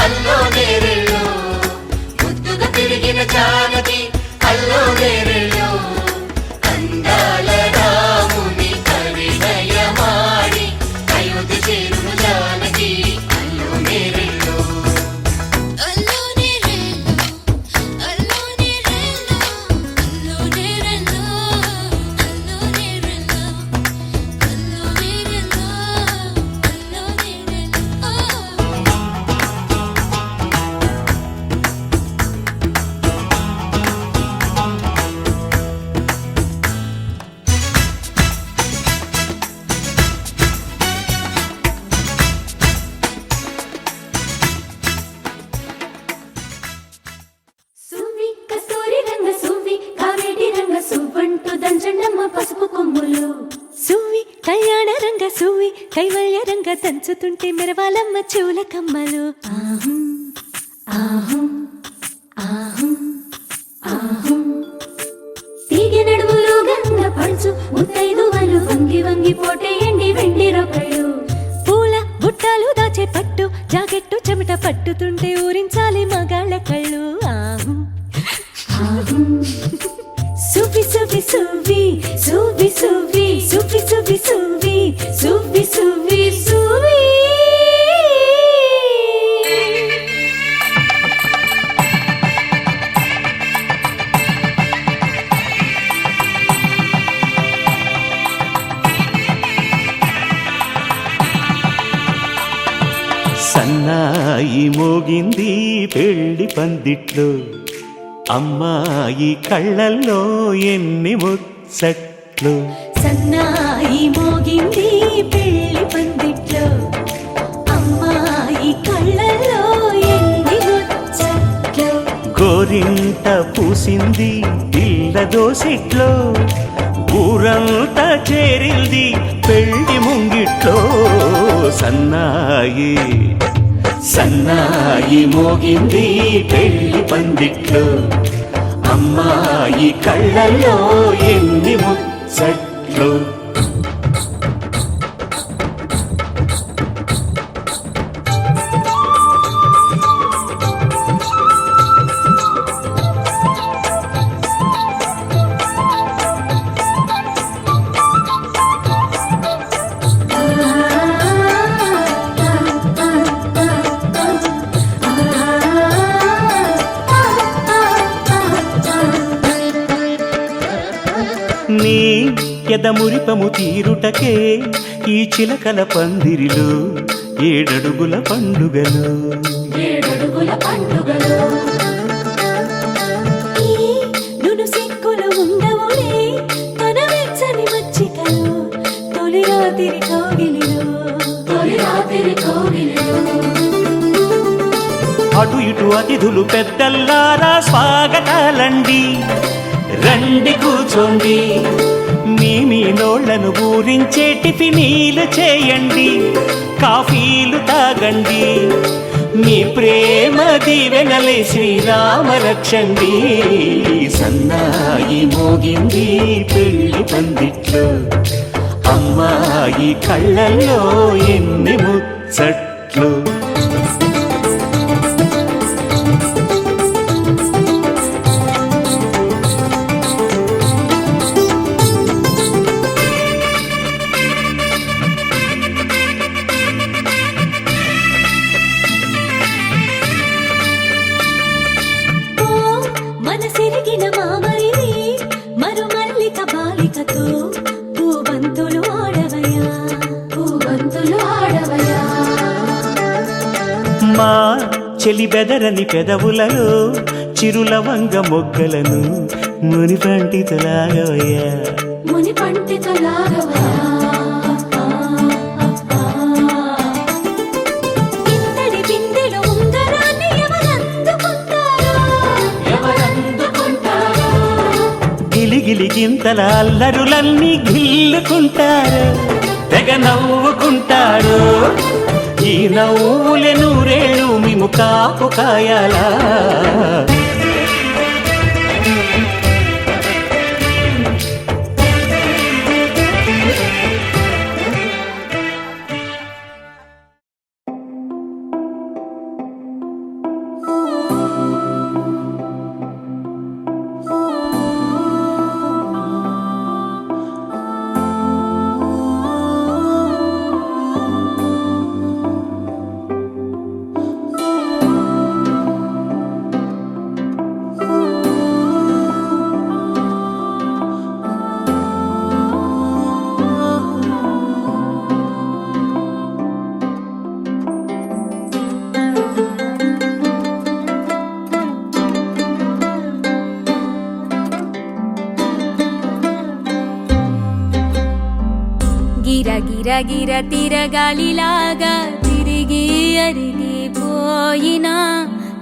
[SPEAKER 3] అల్లో నేరెళ్ళో ముద్దుగా తిరిగిన జానకి అల్లో నేరెళ్ళో అందాల రాముని పరిణయమాడి అయోధ్య చేరును జానకి అల్లో నేరెళ్ళో.
[SPEAKER 4] అల్లో నేరెళ్ళో అల్లో నేరెళ్ళో అల్లో నేరెళ్ళో అల్లో నేరెళ్ళో అల్లో నేరెళ్ళో అల్లో నేరెళ్ళో. సువ్వి కస్తూరి రంగ సువ్వి కావేటి రంగ సువ్వంటూ దంచండమ్మ పసుపు కొమ్ములు
[SPEAKER 2] సువ్వి కళ్యాణ రంగ సువ్వి కైవల్య రంగ దంచుతుంటే మెరవాలమ్మ చెవుల కమ్మలు. ఆహం ఆహం ఆహం ఆహం
[SPEAKER 4] తీగ నడుములు గంగ పడుచు ముత్తైదువలు వంగి వంగి పోటేయండి వెండి రొకళ్ళు
[SPEAKER 2] పూల బుట్టాలు దాచే పట్టు జాకెట్టు చెమట పట్టుతుంటే ఊరించాలి మగాళ్ళ కళ్ళు. ఆహం
[SPEAKER 4] ఆహం
[SPEAKER 2] సువ్వి సువ్వి సువ్వి సువ్వి సువ్వి సువ్వి సువ్వి సువ్వి సువ్వి సువ్వి సువ్వి.
[SPEAKER 1] సన్నాయి మోగింది పెళ్లి పందిట్లో అమ్మాయి కళ్ళల్లో ఎన్ని ముచ్చట్లు.
[SPEAKER 2] సన్నాయి మోగింది పెళ్లి పందిట్లో అమ్మాయి కళ్ళల్లో ఎన్ని ముచ్చట్లు.
[SPEAKER 1] గోరింట పూసింది ఇళ్ళ దోసిట్లో ఊరంతా చేరింది పెళ్లి ముంగిట్లో. సన్నాయి సన్నాయి మోగింది పెళ్లి పందిట్లో అమ్మాయి కళ్ళల్లో ఎన్ని ముచ్చట్లు. నీ ఎదమురిపము తీరుటకే ఈ చిలకల పందిరిలో ఏడడుగుల పండుగలు.
[SPEAKER 4] ఏడడుగుల పండుగలు
[SPEAKER 2] ఈ నును సిక్కులు ఉండవులే తన వెచ్చని మచ్చికలు తొలి రాత్రి కోగిలిలో
[SPEAKER 4] తొలి రాత్రి కోగిలిలో
[SPEAKER 1] అటు ఇటు అతిథులు పెద్దల్లారా స్వాగతాలండి రండి కూర్చోండి మీ నోళ్లను ఊరించే టిఫినీలు చేయండి కాఫీలు తాగండి మీ ప్రేమ దీవెనలే శ్రీరామ రక్షండి. సన్నాయి మోగింది పెళ్లి పందిట్లో అమ్మాయి కళ్ళల్లో ఎన్ని ముచ్చట్లు. మా చెలి బెదరని పెదవులలో చిరులవంగ మొగ్గలను మునిపంటితలాగవయ్యా
[SPEAKER 4] ముని పండితులాగవా ఇంతడి బిందెలో ఉంగరాన్ని ఎవరందుకుంటారో
[SPEAKER 1] గిలిగిలి గింతల అల్లరులన్నీ గిల్లుకుంటారు తెగ నవ్వుకుంటారు ఈ నవ్వులే నూరేళ్ళు మేము కాపు కాయాలా
[SPEAKER 4] గిర గిర తిరగాలిలాగా తిరిగి అరిగిపోయినా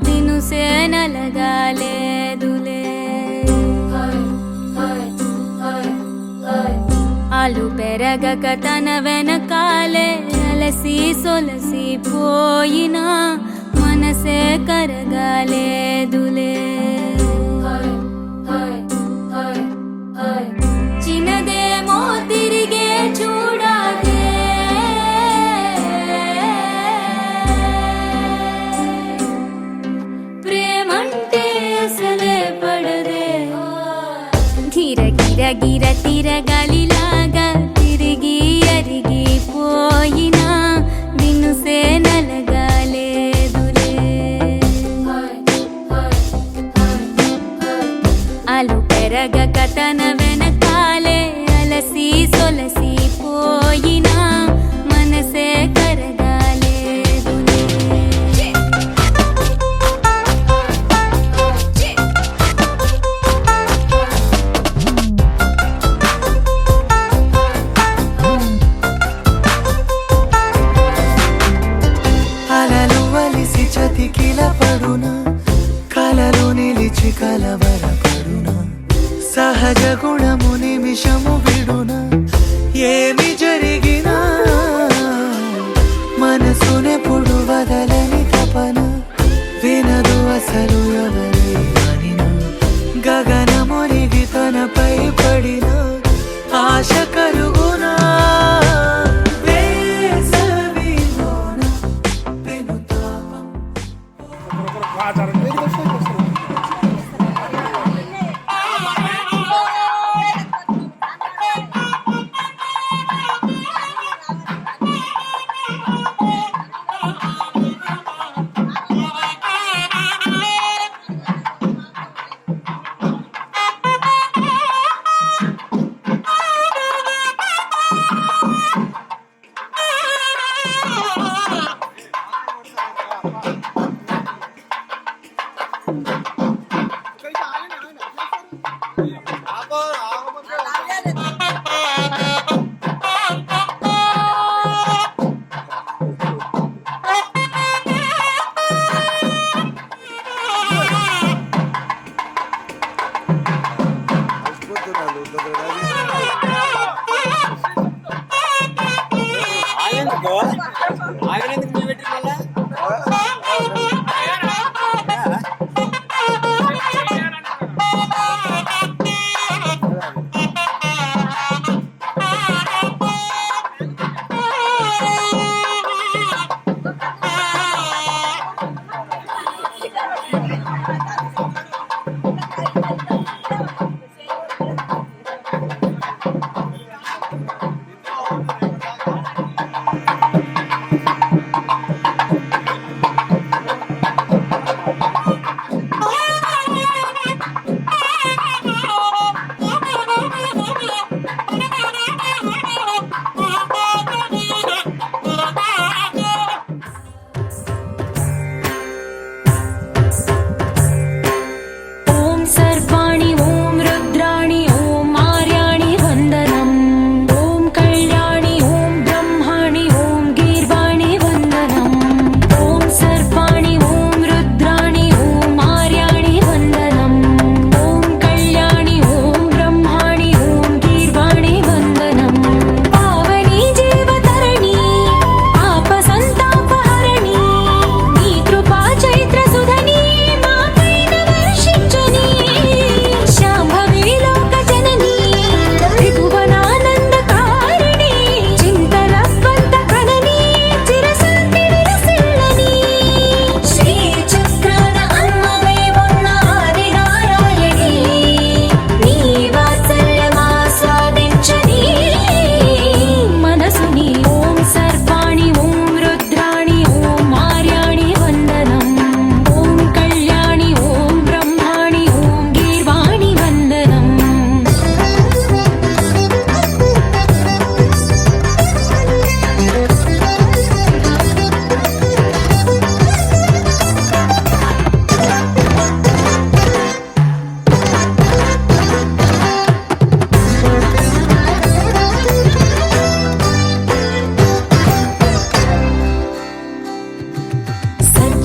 [SPEAKER 4] దినుసే నలగాలేదులే ఆలు పెరగక తన వెనకాలే అలసి సొలసి పోయినా మనసే కరగాలేదులే చిన్నదేమో తిరిగే చూడాలి ప్రేమంటే అసలే పడదే గిర గిర గిర తిరగాలిలాగా తిరిగి అరిగిపోయినా దినుసే నలగాలేదులే ఆలు పెరగక తన వెనకాలే అలసి సొలసి పోయినా మనసే కరగాలేదులే
[SPEAKER 3] అలలు వలిసి చతికిల పడునా కలలు నిలిచి కలవరపడునా సహజ గుణము నిమిషము విడునా ఏమి జరిగినా మనసునెప్పుడు వదలని తపన వినదు అసలు ఎవరి అనినా గగనమునిగి తనపై పడిన ఆశ కలుగునా వేసవిలోన పెనుతాపం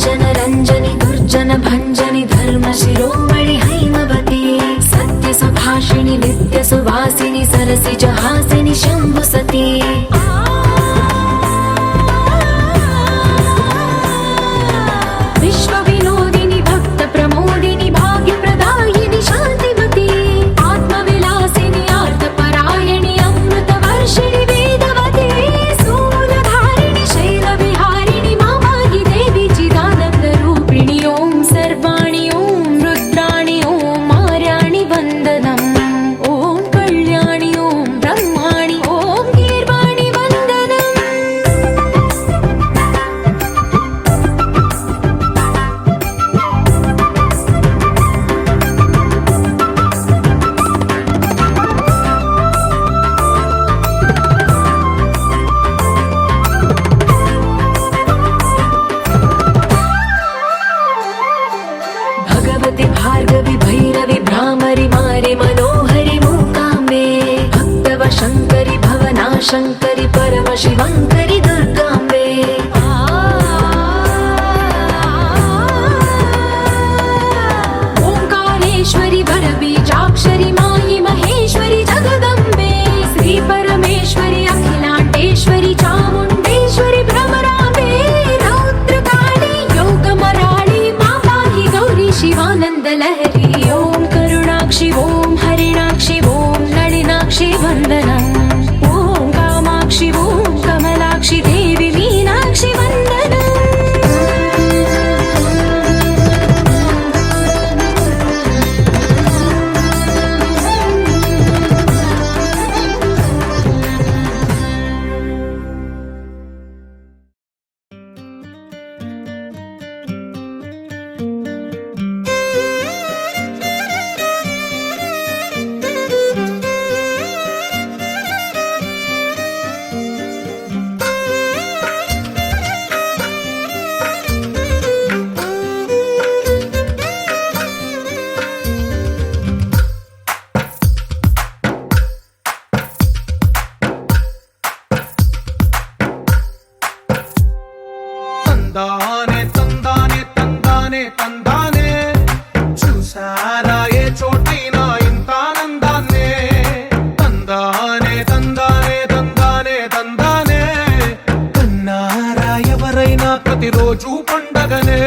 [SPEAKER 4] కాంచన రంజని దుర్జన భంజని ధర్మ శిరోమణి హైమవతి సత్య సుభాషిణి నిత్య సువాసిని సరసిజ హాసిని శంభు సతీ విశ్వ వినోదిని భక్త ప్రమోదిని భాగ్య ప్రదాయిని శాంతిమతి ఆత్మ విలాసిని ఆర్త పరాయణి అమృత వర్షిణి వేదవతి శూలధారిణి శైల విహారిణి మామాగి దేవి చిదానంద రూపిణి ఓం సర్వాణి ఓం రుద్రాణి ఓం మార్యాణి వందనం ఓం కళ్యాణి ఓం బ్రహ్మాణి ఓం గీర్వాణి వందనం भगवति भार्गवि भैरवि भ्रामरि मारि मनोहरि मूकाम्बे भक्तव शङ्करि भवना शङ्करि परम शिवङ्करि दुर्गाम्बे ओङ्कारेश्वरि वरबीजाक्षरि मायि महेश्वरि जगदम्बे श्री परमेश्वरि अखिलाण्डेश्वरि चामुण्डेश्वरि भ्रमराम्बे रौद्रकाली योगमराळि मापाहि गौरी शिवानन्द लहरी ओम करुणाक्षि ओम हरिणाक्षि ओम नलिनाक्षि वन्दनम् ओम कामाक्षि ओम कमलाक्षि देवी मीनाक्षि वन्दनम्
[SPEAKER 11] తందానే తందానే తందానే తందానే చూసారా ఏ చోటైనా ఇంత ఆనందాన్నే తందానే తందానే తందానే తందానే కన్నారా ఎవరైనా ప్రతిరోజు పండగనే